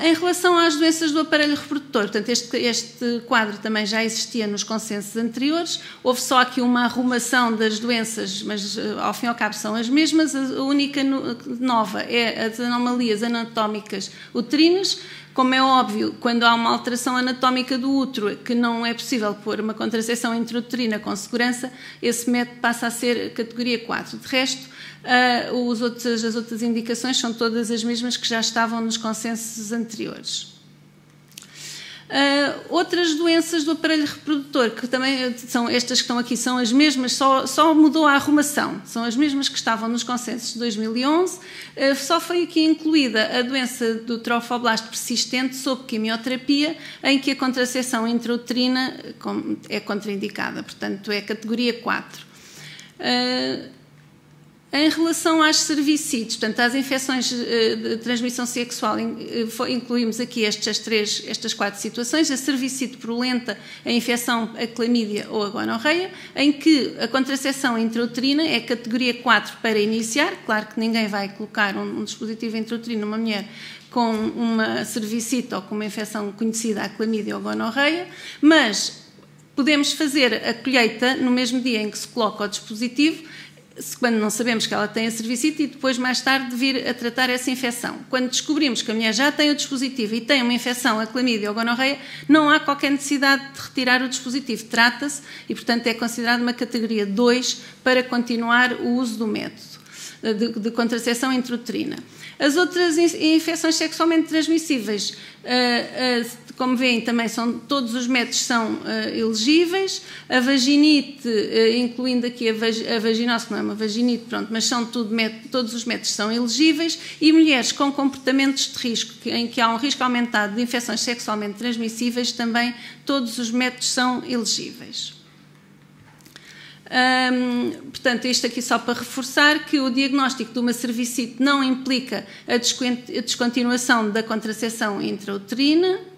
S4: Em relação às doenças do aparelho reprodutor, portanto, este quadro também já existia nos consensos anteriores, houve só aqui uma arrumação das doenças, mas ao fim e ao cabo são as mesmas, a única nova é as anomalias anatómicas uterinas. Como é óbvio, quando há uma alteração anatómica do útero que não é possível pôr uma contracepção intrauterina com segurança, esse método passa a ser categoria 4. De resto, as outras indicações são todas as mesmas que já estavam nos consensos anteriores. Outras doenças do aparelho reprodutor, que também são estas que estão aqui, são as mesmas, só mudou a arrumação, são as mesmas que estavam nos consensos de 2011, só foi aqui incluída a doença do trofoblasto persistente sob quimioterapia, em que a contracepção intrauterina é contraindicada, portanto é categoria 4. Em relação às cervicites, portanto, às infecções de transmissão sexual, incluímos aqui estas 4 situações. A cervicite purulenta, a infecção, a clamídia ou a gonorreia, em que a contracepção intrauterina é categoria 4 para iniciar. Claro que ninguém vai colocar um dispositivo intrauterino numa mulher com uma cervicite ou com uma infecção conhecida, a clamídia ou a gonorreia, mas podemos fazer a colheita no mesmo dia em que se coloca o dispositivo, quando não sabemos que ela tem a cervicite, e depois, mais tarde, vir a tratar essa infecção. Quando descobrimos que a mulher já tem o dispositivo e tem uma infecção, a clamídia ou a gonorreia, não há qualquer necessidade de retirar o dispositivo. Trata-se e, portanto, é considerado uma categoria 2 para continuar o uso do método de contracepção intrauterina. As outras infecções sexualmente transmissíveis, como veem, também todos os métodos são elegíveis. A vaginite, incluindo aqui a vaginose, que não é uma vaginite, pronto, mas todos os métodos são elegíveis. E mulheres com comportamentos de risco, em que há um risco aumentado de infecções sexualmente transmissíveis, também todos os métodos são elegíveis. Portanto, isto aqui só para reforçar que o diagnóstico de uma cervicite não implica a descontinuação da contracepção intrauterina.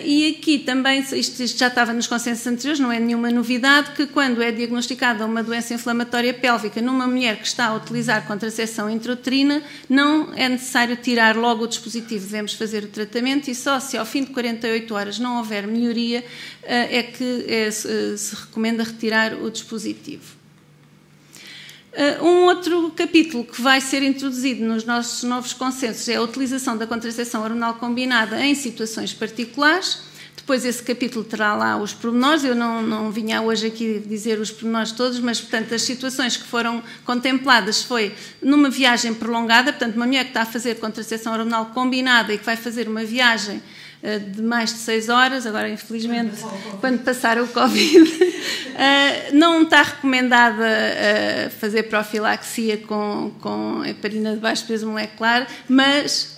S4: E aqui também, isto já estava nos consensos anteriores, não é nenhuma novidade, que quando é diagnosticada uma doença inflamatória pélvica numa mulher que está a utilizar contracepção intrauterina, não é necessário tirar logo o dispositivo, devemos fazer o tratamento e só se ao fim de 48 horas não houver melhoria é que se recomenda retirar o dispositivo. Um outro capítulo que vai ser introduzido nos nossos novos consensos é a utilização da contracepção hormonal combinada em situações particulares. Depois esse capítulo terá lá os pormenores, eu não vinha hoje aqui dizer os pormenores todos, mas, portanto, as situações que foram contempladas foi numa viagem prolongada, portanto, uma mulher que está a fazer contracepção hormonal combinada e que vai fazer uma viagem de mais de 6 horas, agora infelizmente quando passar o Covid, não está recomendada fazer profilaxia com heparina de baixo peso molecular, mas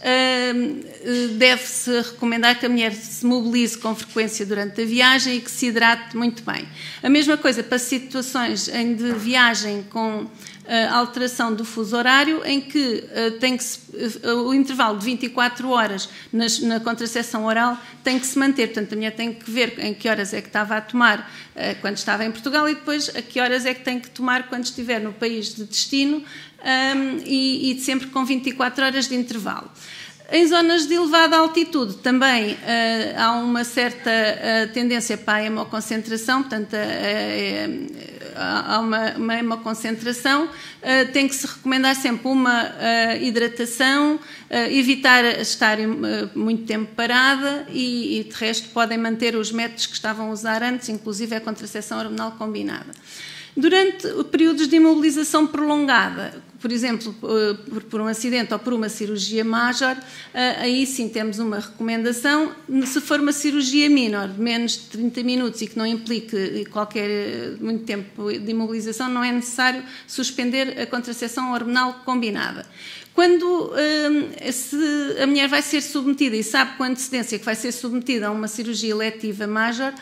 S4: deve-se recomendar que a mulher se mobilize com frequência durante a viagem e que se hidrate muito bem. A mesma coisa para situações de viagem com alteração do fuso horário, em que o intervalo de 24 horas na contracepção oral tem que se manter. Portanto, a mulher tem que ver em que horas é que estava a tomar quando estava em Portugal e depois a que horas é que tem que tomar quando estiver no país de destino, e sempre com 24 horas de intervalo. Em zonas de elevada altitude também há uma certa tendência para a hemoconcentração, portanto há uma hemoconcentração, tem que se recomendar sempre uma hidratação, evitar estar muito tempo parada e de resto podem manter os métodos que estavam a usar antes, inclusive a contracepção hormonal combinada. Durante períodos de imobilização prolongada, por exemplo, por um acidente ou por uma cirurgia major, aí sim temos uma recomendação. Se for uma cirurgia menor, de menos de 30 minutos e que não implique muito tempo de imobilização, não é necessário suspender a contracepção hormonal combinada. Quando se a mulher vai ser submetida e sabe com antecedência que vai ser submetida a uma cirurgia eletiva major,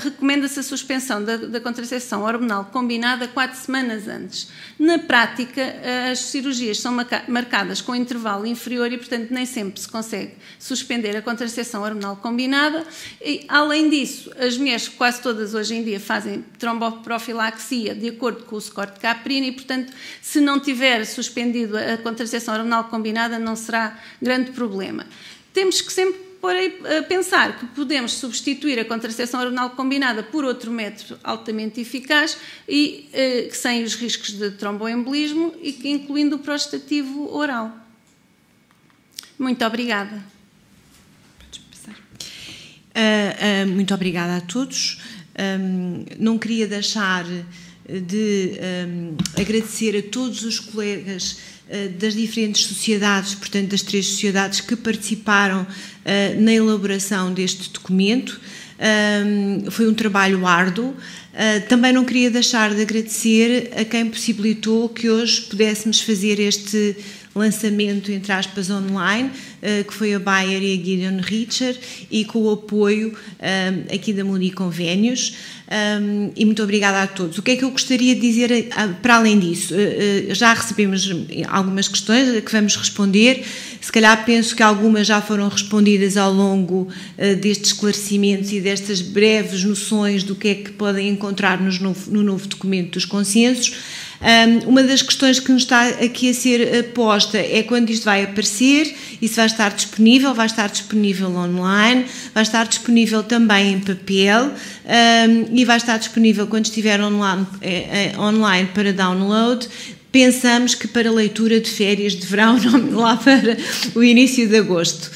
S4: recomenda-se a suspensão da contracepção hormonal combinada 4 semanas antes. Na prática, as cirurgias são marcadas com intervalo inferior e, portanto, nem sempre se consegue suspender a contracepção hormonal combinada. E, além disso, as mulheres, quase todas hoje em dia, fazem tromboprofilaxia de acordo com o score de Caprini e, portanto, se não tiver suspendido a contracepção hormonal combinada, não será grande problema. Temos que sempre pensar que podemos substituir a contracepção hormonal combinada por outro método altamente eficaz e sem os riscos de tromboembolismo e incluindo o prostativo oral. Muito obrigada.
S1: Muito obrigada a todos. Não queria deixar de agradecer a todos os colegas das diferentes sociedades, portanto das 3 sociedades que participaram na elaboração deste documento. Foi um trabalho árduo. Também não queria deixar de agradecer a quem possibilitou que hoje pudéssemos fazer este lançamento, entre aspas, online, que foi a Bayer e a Gideon Richer, e com o apoio aqui da Moody Convénios. E muito obrigada a todos. O que é que eu gostaria de dizer para além disso? Já recebemos algumas questões que vamos responder. Se calhar penso que algumas já foram respondidas ao longo destes esclarecimentos e destas breves noções do que é que podem encontrar no novo documento dos consensos. Uma das questões que nos está aqui a ser posta é quando isto vai aparecer, isso vai estar disponível online, vai estar disponível também em papel e vai estar disponível quando estiver online para download. Pensamos que para leitura de férias de verão, lá para o início de agosto.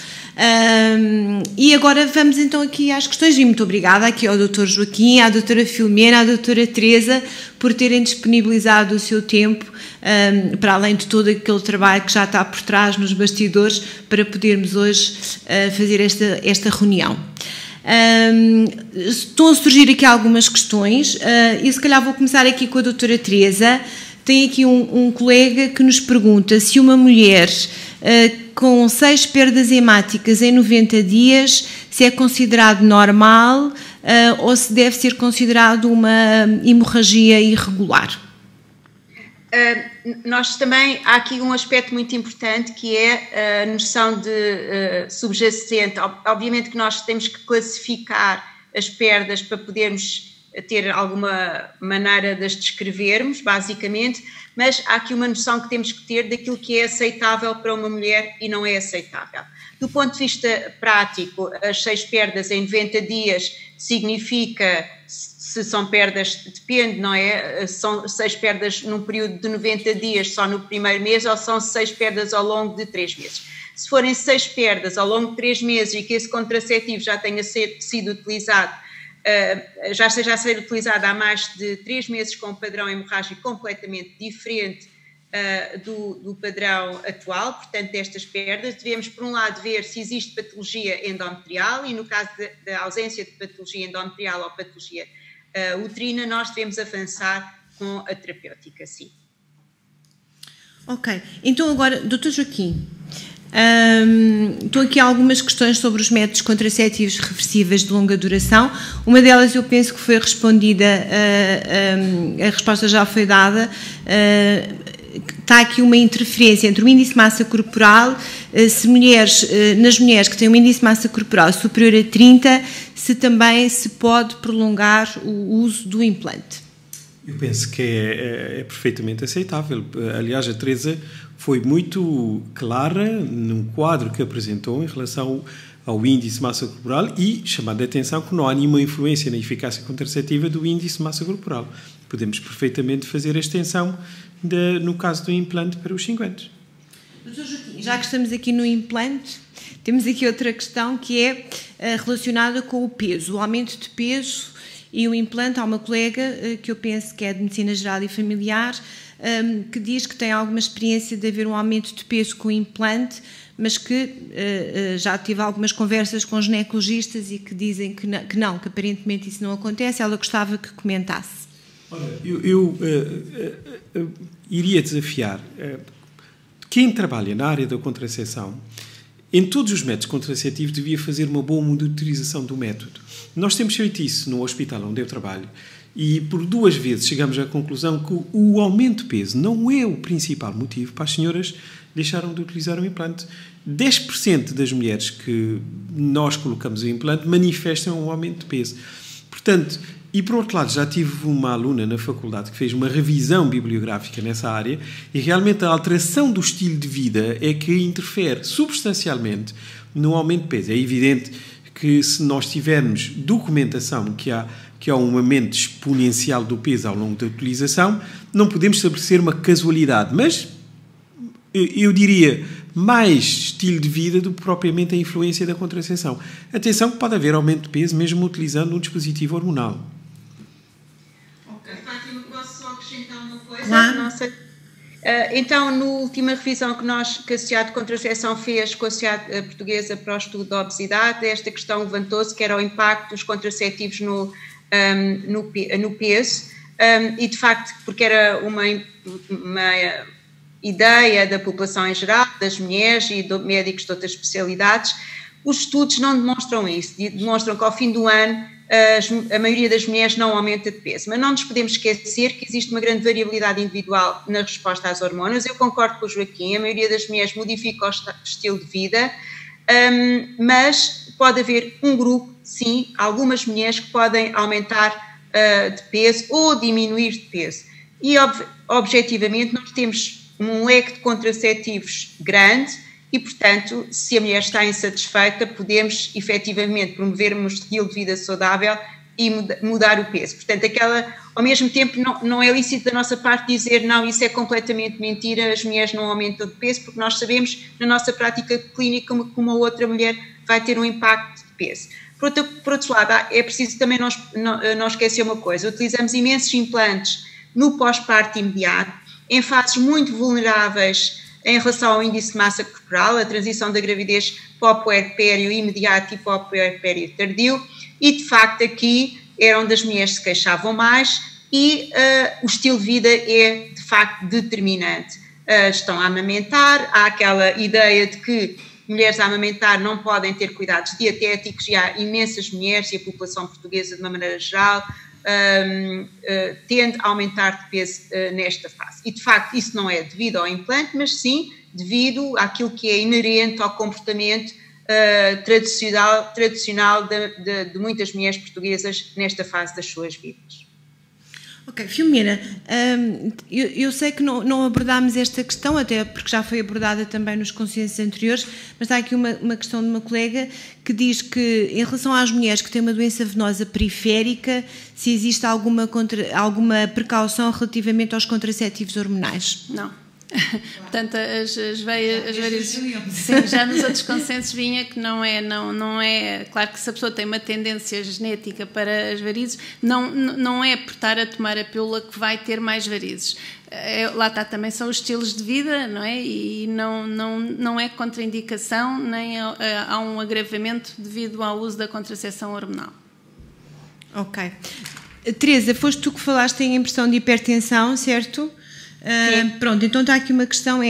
S1: E agora vamos então aqui às questões, e muito obrigada aqui ao Dr. Joaquim, à Dra. Filomena, à Dra. Teresa, por terem disponibilizado o seu tempo, para além de todo aquele trabalho que já está por trás nos bastidores, para podermos hoje fazer esta reunião. Estão a surgir aqui algumas questões, e se calhar vou começar aqui com a Dra. Teresa. Tem aqui um colega que nos pergunta se uma mulher com 6 perdas hemáticas em 90 dias, se é considerado normal ou se deve ser considerado uma hemorragia irregular.
S3: Nós também, há aqui um aspecto muito importante que é a noção de subjacente. Obviamente que nós temos que classificar as perdas para podermos ter alguma maneira de as descrevermos, basicamente, mas há aqui uma noção que temos que ter daquilo que é aceitável para uma mulher e não é aceitável. Do ponto de vista prático, as 6 perdas em 90 dias significa, se são perdas, depende, não é? São 6 perdas num período de 90 dias só no primeiro mês ou são 6 perdas ao longo de 3 meses? Se forem 6 perdas ao longo de 3 meses e que esse contraceptivo já tenha sido utilizado, já esteja a ser utilizada há mais de 3 meses com um padrão hemorrágico completamente diferente do padrão atual, portanto, destas perdas. Devemos, por um lado, ver se existe patologia endometrial e, no caso da ausência de patologia endometrial ou patologia uterina, nós devemos avançar com a terapêutica, sim.
S1: Ok, então agora, Dr. Joaquim, estão aqui algumas questões sobre os métodos contraceptivos reversíveis de longa duração. Uma delas eu penso que foi respondida, a resposta já foi dada. Está aqui uma interferência entre o índice de massa corporal, nas mulheres que têm um índice de massa corporal superior a 30, se também se pode prolongar o uso do implante.
S2: Eu penso que é perfeitamente aceitável. Aliás, a Teresa foi muito clara num quadro que apresentou em relação ao índice de massa corporal e chamando a atenção que não há nenhuma influência na eficácia contraceptiva do índice de massa corporal. Podemos perfeitamente fazer a extensão no caso do implante para os 50.
S1: Doutor Joaquim, já que estamos aqui no implante, temos aqui outra questão que é relacionada com o peso, o aumento de peso e o implante. Há uma colega que eu penso que é de Medicina Geral e Familiar, que diz que tem alguma experiência de haver um aumento de peso com o implante, mas que já tive algumas conversas com ginecologistas e que dizem que aparentemente isso não acontece. Ela gostava que comentasse.
S2: Olha, eu iria desafiar quem trabalha na área da contracepção, em todos os métodos contraceptivos devia fazer uma boa monitorização do método. Nós temos feito isso no hospital onde eu trabalho e por 2 vezes chegamos à conclusão que o aumento de peso não é o principal motivo para as senhoras deixarem de utilizar o implante. 10% das mulheres que nós colocamos o implante manifestam um aumento de peso. Portanto, e por outro lado, já tive uma aluna na faculdade que fez uma revisão bibliográfica nessa área e realmente a alteração do estilo de vida é que interfere substancialmente no aumento de peso. É evidente que se nós tivermos documentação que há um aumento exponencial do peso ao longo da utilização, não podemos estabelecer uma casualidade, mas eu diria mais estilo de vida do que propriamente a influência da contracepção. Atenção que pode haver aumento de peso mesmo utilizando um dispositivo hormonal.
S3: Ok, Fátima, posso só acrescentar uma coisa?
S1: Claro.
S3: Então, na última revisão que a Associação de Contracepção fez com a Sociedade Portuguesa para o Estudo da Obesidade, esta questão levantou-se, que era o impacto dos contraceptivos no peso, e de facto, porque era uma ideia da população em geral, das mulheres e de médicos de outras especialidades, os estudos não demonstram isso, demonstram que ao fim do ano a maioria das mulheres não aumenta de peso, mas não nos podemos esquecer que existe uma grande variabilidade individual na resposta às hormonas. Eu concordo com o Joaquim, a maioria das mulheres modifica o estilo de vida, mas pode haver um grupo, sim, algumas mulheres que podem aumentar de peso ou diminuir de peso. E objetivamente nós temos um leque de contraceptivos grande e, portanto, se a mulher está insatisfeita, podemos efetivamente promover um estilo de vida saudável e mudar o peso. Portanto, ao mesmo tempo, não é lícito da nossa parte dizer não, isso é completamente mentira, as mulheres não aumentam de peso, porque nós sabemos na nossa prática clínica que uma outra mulher vai ter um impacto de peso. Por outro lado, é preciso também não esquecer uma coisa: utilizamos imensos implantes no pós-parto imediato, em fases muito vulneráveis em relação ao índice de massa corporal, a transição da gravidez para o puerpério imediato e para o puerpério tardio, e de facto aqui era onde as mulheres se queixavam mais e o estilo de vida é de facto determinante. Estão a amamentar, há aquela ideia de que mulheres a amamentar não podem ter cuidados dietéticos e há imensas mulheres e a população portuguesa de uma maneira geral tende a aumentar de peso nesta fase. E, de facto, isso não é devido ao implante, mas sim devido àquilo que é inerente ao comportamento tradicional de muitas mulheres portuguesas nesta fase das suas vidas.
S1: Ok, Filomena, eu sei que não abordámos esta questão, até porque já foi abordada também nos consensos anteriores, mas há aqui uma questão de uma colega que diz que, em relação às mulheres que têm uma doença venosa periférica, se existe alguma precaução relativamente aos contraceptivos hormonais.
S4: Não. Portanto, as varizes, sim, já nos outros consensos vinha que não é, claro que se a pessoa tem uma tendência genética para as varizes, não é por estar a tomar a pílula que vai ter mais varizes. Lá está, também são os estilos de vida, não é? E não é contraindicação, nem há um agravamento devido ao uso da contracepção hormonal.
S1: Ok. Teresa, foste tu que falaste em impressão de hipertensão, certo? Pronto, então está aqui uma questão,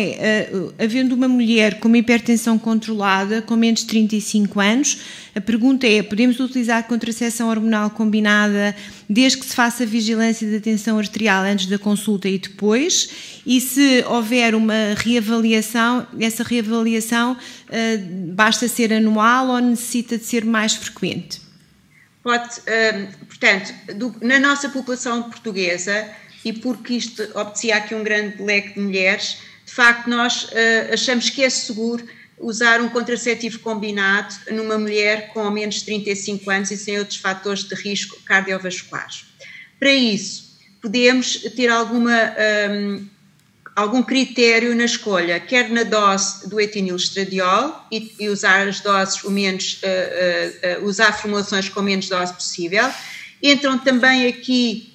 S1: havendo uma mulher com uma hipertensão controlada, com menos de 35 anos, a pergunta é, podemos utilizar contracepção hormonal combinada desde que se faça vigilância da tensão arterial antes da consulta e depois? E se houver uma reavaliação, essa reavaliação basta ser anual ou necessita de ser mais frequente?
S3: Portanto, na nossa população portuguesa, e porque isto obedecia aqui um grande leque de mulheres, de facto nós achamos que é seguro usar um contraceptivo combinado numa mulher com menos de 35 anos e sem outros fatores de risco cardiovasculares. Para isso, podemos ter algum critério na escolha, quer na dose do etinilestradiol e usar as doses usar formulações com menos dose possível. Entram também aqui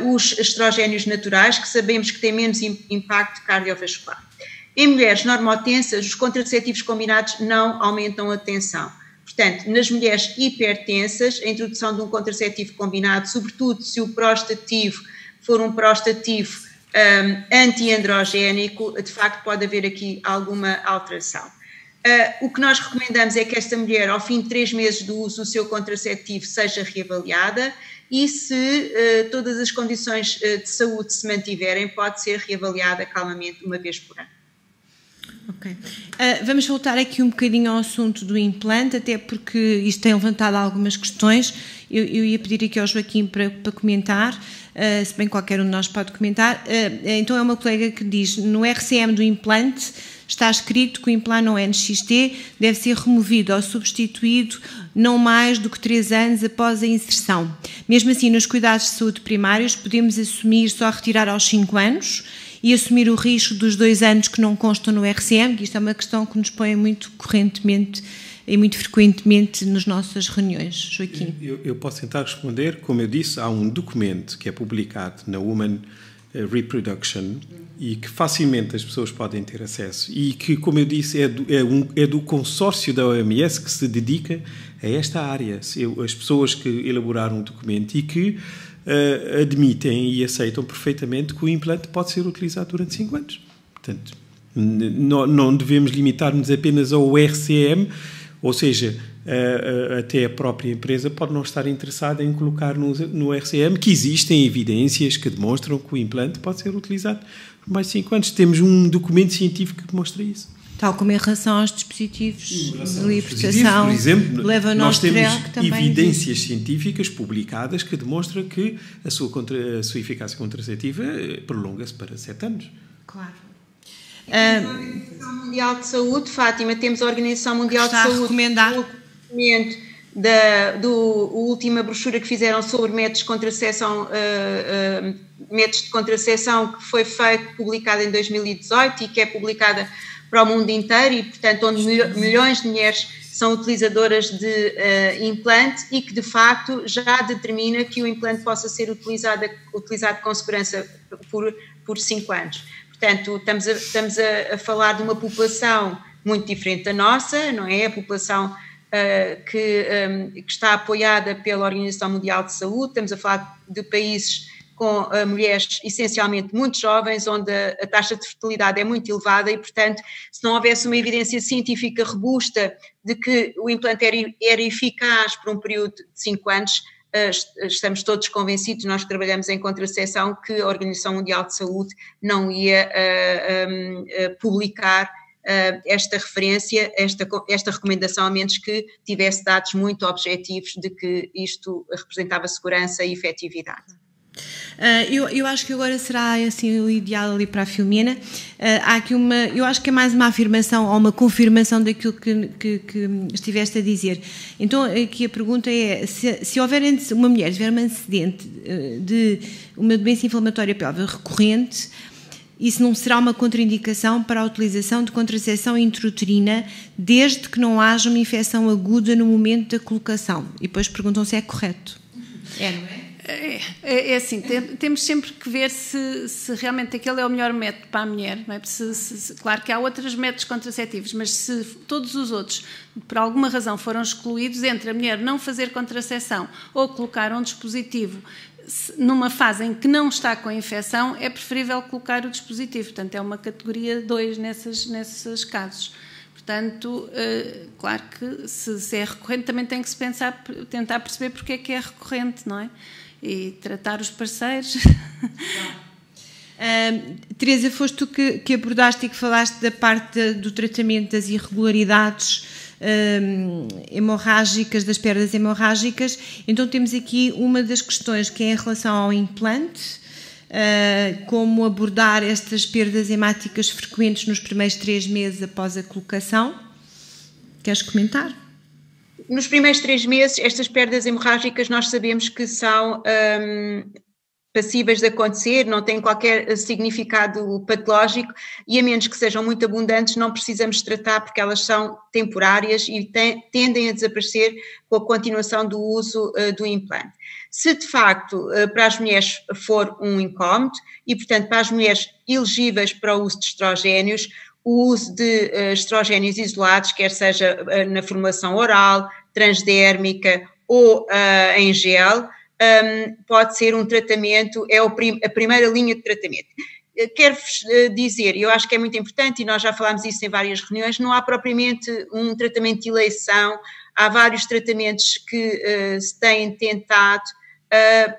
S3: os estrogénios naturais, que sabemos que têm menos impacto cardiovascular. Em mulheres normotensas, os contraceptivos combinados não aumentam a tensão. Portanto, nas mulheres hipertensas, a introdução de um contraceptivo combinado, sobretudo se o prostativo for um prostativo antiandrogénico, de facto pode haver aqui alguma alteração. O que nós recomendamos é que esta mulher, ao fim de 3 meses do uso do seu contraceptivo, seja reavaliada e se todas as condições de saúde se mantiverem, pode ser reavaliada calmamente uma vez por ano.
S1: Ok. Vamos voltar aqui um bocadinho ao assunto do implante, até porque isto tem levantado algumas questões. Eu ia pedir aqui ao Joaquim para comentar, se bem qualquer um de nós pode comentar. Então é uma colega que diz, no RCM do implante está escrito que o implante não NXT deve ser removido ou substituído não mais do que 3 anos após a inserção. Mesmo assim, nos cuidados de saúde primários, podemos assumir só retirar aos 5 anos e assumir o risco dos 2 anos que não constam no RCM, que isto é uma questão que nos põe muito correntemente e muito frequentemente nas nossas reuniões. Joaquim.
S2: Eu posso tentar responder. Como eu disse, há um documento que é publicado na Women Reproduction e que facilmente as pessoas podem ter acesso e que, como eu disse, é do consórcio da OMS que se dedica a esta área. As pessoas que elaboraram o documento e que admitem e aceitam perfeitamente que o implante pode ser utilizado durante 5 anos. Portanto, não devemos limitar-nos apenas ao RCM, ou seja, até a própria empresa pode não estar interessada em colocar no RCM, que existem evidências que demonstram que o implante pode ser utilizado por mais de 5 anos. Temos um documento científico que demonstra isso.
S1: Tal como em relação aos dispositivos de libertação,
S2: por exemplo,
S1: nós temos
S2: evidências científicas publicadas que demonstram que a sua eficácia contraceptiva prolonga-se para 7 anos.
S1: Claro.
S3: A Organização Mundial de Saúde, Fátima, temos a Organização Mundial de Saúde
S1: a recomendar
S3: a última brochura que fizeram sobre métodos de contracepção, que foi publicada em 2018 e que é publicada para o mundo inteiro e, portanto, onde milhões de mulheres são utilizadoras de implante e que, de facto, já determina que o implante possa ser utilizado com segurança por 5 anos. Portanto, estamos a falar de uma população muito diferente da nossa, não é? A população que está apoiada pela Organização Mundial de Saúde, estamos a falar de países com mulheres essencialmente muito jovens, onde a taxa de fertilidade é muito elevada e, portanto, se não houvesse uma evidência científica robusta de que o implante era eficaz por um período de 5 anos, estamos todos convencidos, nós que trabalhamos em contracepção, que a Organização Mundial de Saúde não ia publicar esta referência, esta recomendação, a menos que tivesse dados muito objetivos de que isto representava segurança e efetividade.
S1: Eu acho que agora será assim o ideal ali para a Filomena. Há aqui eu acho que é mais uma afirmação ou uma confirmação daquilo que estiveste a dizer. Então aqui a pergunta é, se houver uma mulher tiver um antecedente de uma doença inflamatória pélvica recorrente, isso não será uma contraindicação para a utilização de contracepção intrauterina desde que não haja uma infecção aguda no momento da colocação. E depois perguntam se é correto. Não é?
S4: É assim, temos sempre que ver se realmente aquele é o melhor método para a mulher, não é? Claro que há outros métodos contraceptivos, mas se todos os outros, por alguma razão, foram excluídos, entre a mulher não fazer contracepção ou colocar um dispositivo numa fase em que não está com a infecção, é preferível colocar o dispositivo. Portanto, é uma categoria 2 nesses casos. Portanto, claro que se é recorrente também tem que se tentar perceber porque é que é recorrente, não é? E tratar os parceiros.
S1: Teresa, foste tu que abordaste e que falaste da parte do tratamento das irregularidades hemorrágicas, das perdas hemorrágicas. Então temos aqui uma das questões que é em relação ao implante, como abordar estas perdas hemáticas frequentes nos primeiros 3 meses após a colocação. Queres comentar?
S3: Nos primeiros 3 meses, estas perdas hemorrágicas nós sabemos que são passíveis de acontecer, não têm qualquer significado patológico e a menos que sejam muito abundantes não precisamos tratar porque elas são temporárias e tendem a desaparecer com a continuação do uso do implante. Se de facto para as mulheres for um incómodo e portanto para as mulheres elegíveis para o uso de estrogénios, o uso de estrogénios isolados, quer seja na formulação oral, transdérmica ou em gel, pode ser um tratamento, é a primeira linha de tratamento. Quero-vos dizer, eu acho que é muito importante, e nós já falámos isso em várias reuniões, não há propriamente um tratamento de eleição, há vários tratamentos que se têm tentado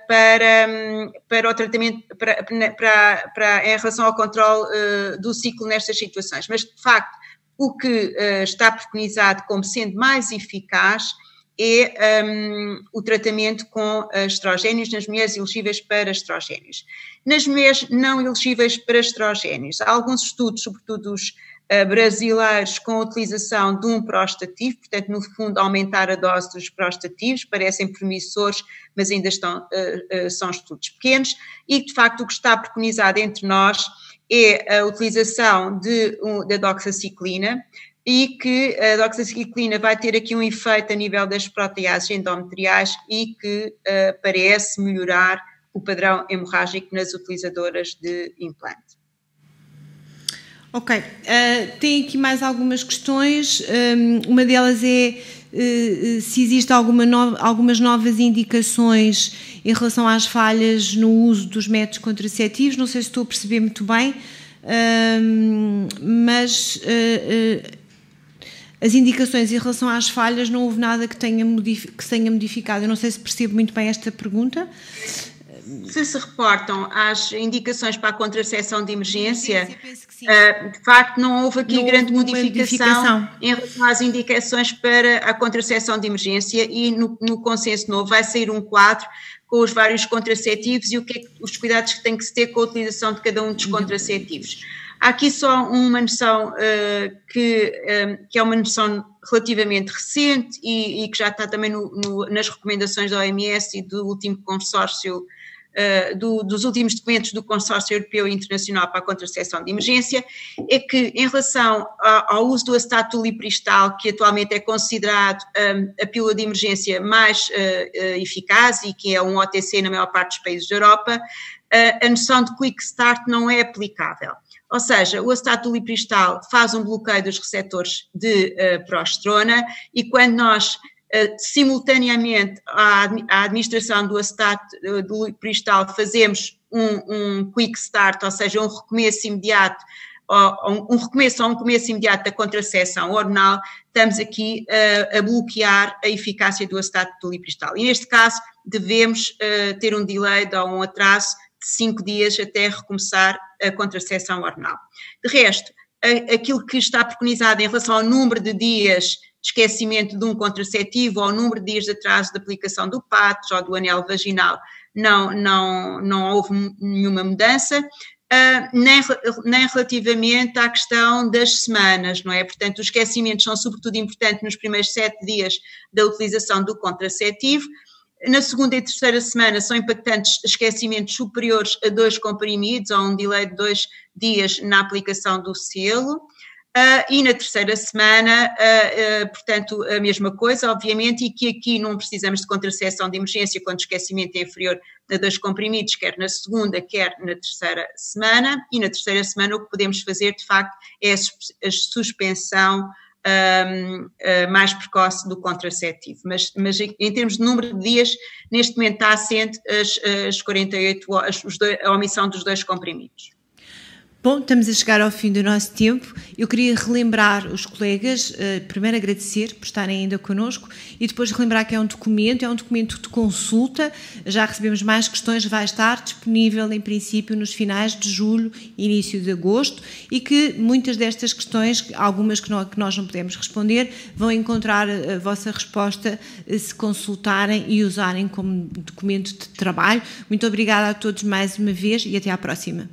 S3: para o tratamento, em relação ao controle do ciclo nestas situações. Mas, de facto, o que está preconizado como sendo mais eficaz é o tratamento com estrogénios nas mulheres elegíveis para estrogénios. Nas mulheres não elegíveis para estrogénios, há alguns estudos, sobretudo os brasileiros, com a utilização de um prostativo, portanto, no fundo, aumentar a dose dos prostativos, parecem promissores, mas ainda são estudos pequenos, e, de facto, o que está preconizado entre nós é a utilização da doxaciclina, e que a doxaciclina vai ter aqui um efeito a nível das proteases endometriais e que parece melhorar o padrão hemorrágico nas utilizadoras de implante.
S1: Ok, tem aqui mais algumas questões, uma delas é se existem algumas novas indicações em relação às falhas no uso dos métodos contraceptivos, não sei se estou a perceber muito bem, mas as indicações em relação às falhas não houve nada que se tenha modificado, eu não sei se percebo muito bem esta pergunta.
S3: Se reportam às indicações para a contracepção de emergência, de facto não houve aqui grande modificação em relação às indicações para a contracepção de emergência e no consenso novo vai sair um quadro com os vários contraceptivos e os cuidados que tem que se ter com a utilização de cada um dos contraceptivos. Há aqui só uma noção que é uma noção relativamente recente e que já está também nas recomendações da OMS e do último consórcio, dos últimos documentos do Consórcio Europeu e Internacional para a Contracepção de Emergência, é que em relação ao uso do acetato lipristal, que atualmente é considerado a pílula de emergência mais eficaz e que é um OTC na maior parte dos países da Europa, a noção de quick start não é aplicável. Ou seja, o acetato lipristal faz um bloqueio dos receptores de progesterona e quando nós simultaneamente à administração do acetato do lipristal fazemos um quick start, ou seja, um recomeço imediato, um começo imediato da contracepção hormonal, estamos aqui a bloquear a eficácia do acetato do lipristal. E neste caso devemos ter um delay ou um atraso de 5 dias até recomeçar a contracepção hormonal. De resto, aquilo que está preconizado em relação ao número de dias de esquecimento de um contraceptivo ou ao número de dias de atraso de aplicação do PATS ou do anel vaginal, não houve nenhuma mudança, nem relativamente à questão das semanas, não é? Portanto, os esquecimentos são sobretudo importantes nos primeiros 7 dias da utilização do contraceptivo. Na segunda e terceira semana são impactantes esquecimentos superiores a 2 comprimidos, ou um delay de 2 dias na aplicação do selo. E na terceira semana, portanto, a mesma coisa, obviamente, e que aqui não precisamos de contracepção de emergência quando o esquecimento é inferior a 2 comprimidos, quer na segunda, quer na terceira semana. E na terceira semana o que podemos fazer, de facto, é a suspensão mais precoce do contraceptivo. Mas em termos de número de dias, neste momento está assente as 48 horas, a omissão dos 2 comprimidos.
S1: Bom, estamos a chegar ao fim do nosso tempo. Eu queria relembrar os colegas, primeiro agradecer por estarem ainda connosco e depois relembrar que é um documento de consulta, já recebemos mais questões, vai estar disponível em princípio nos finais de julho, início de agosto, e que muitas destas questões, algumas que nós não podemos responder, vão encontrar a vossa resposta se consultarem e usarem como documento de trabalho. Muito obrigada a todos mais uma vez e até à próxima.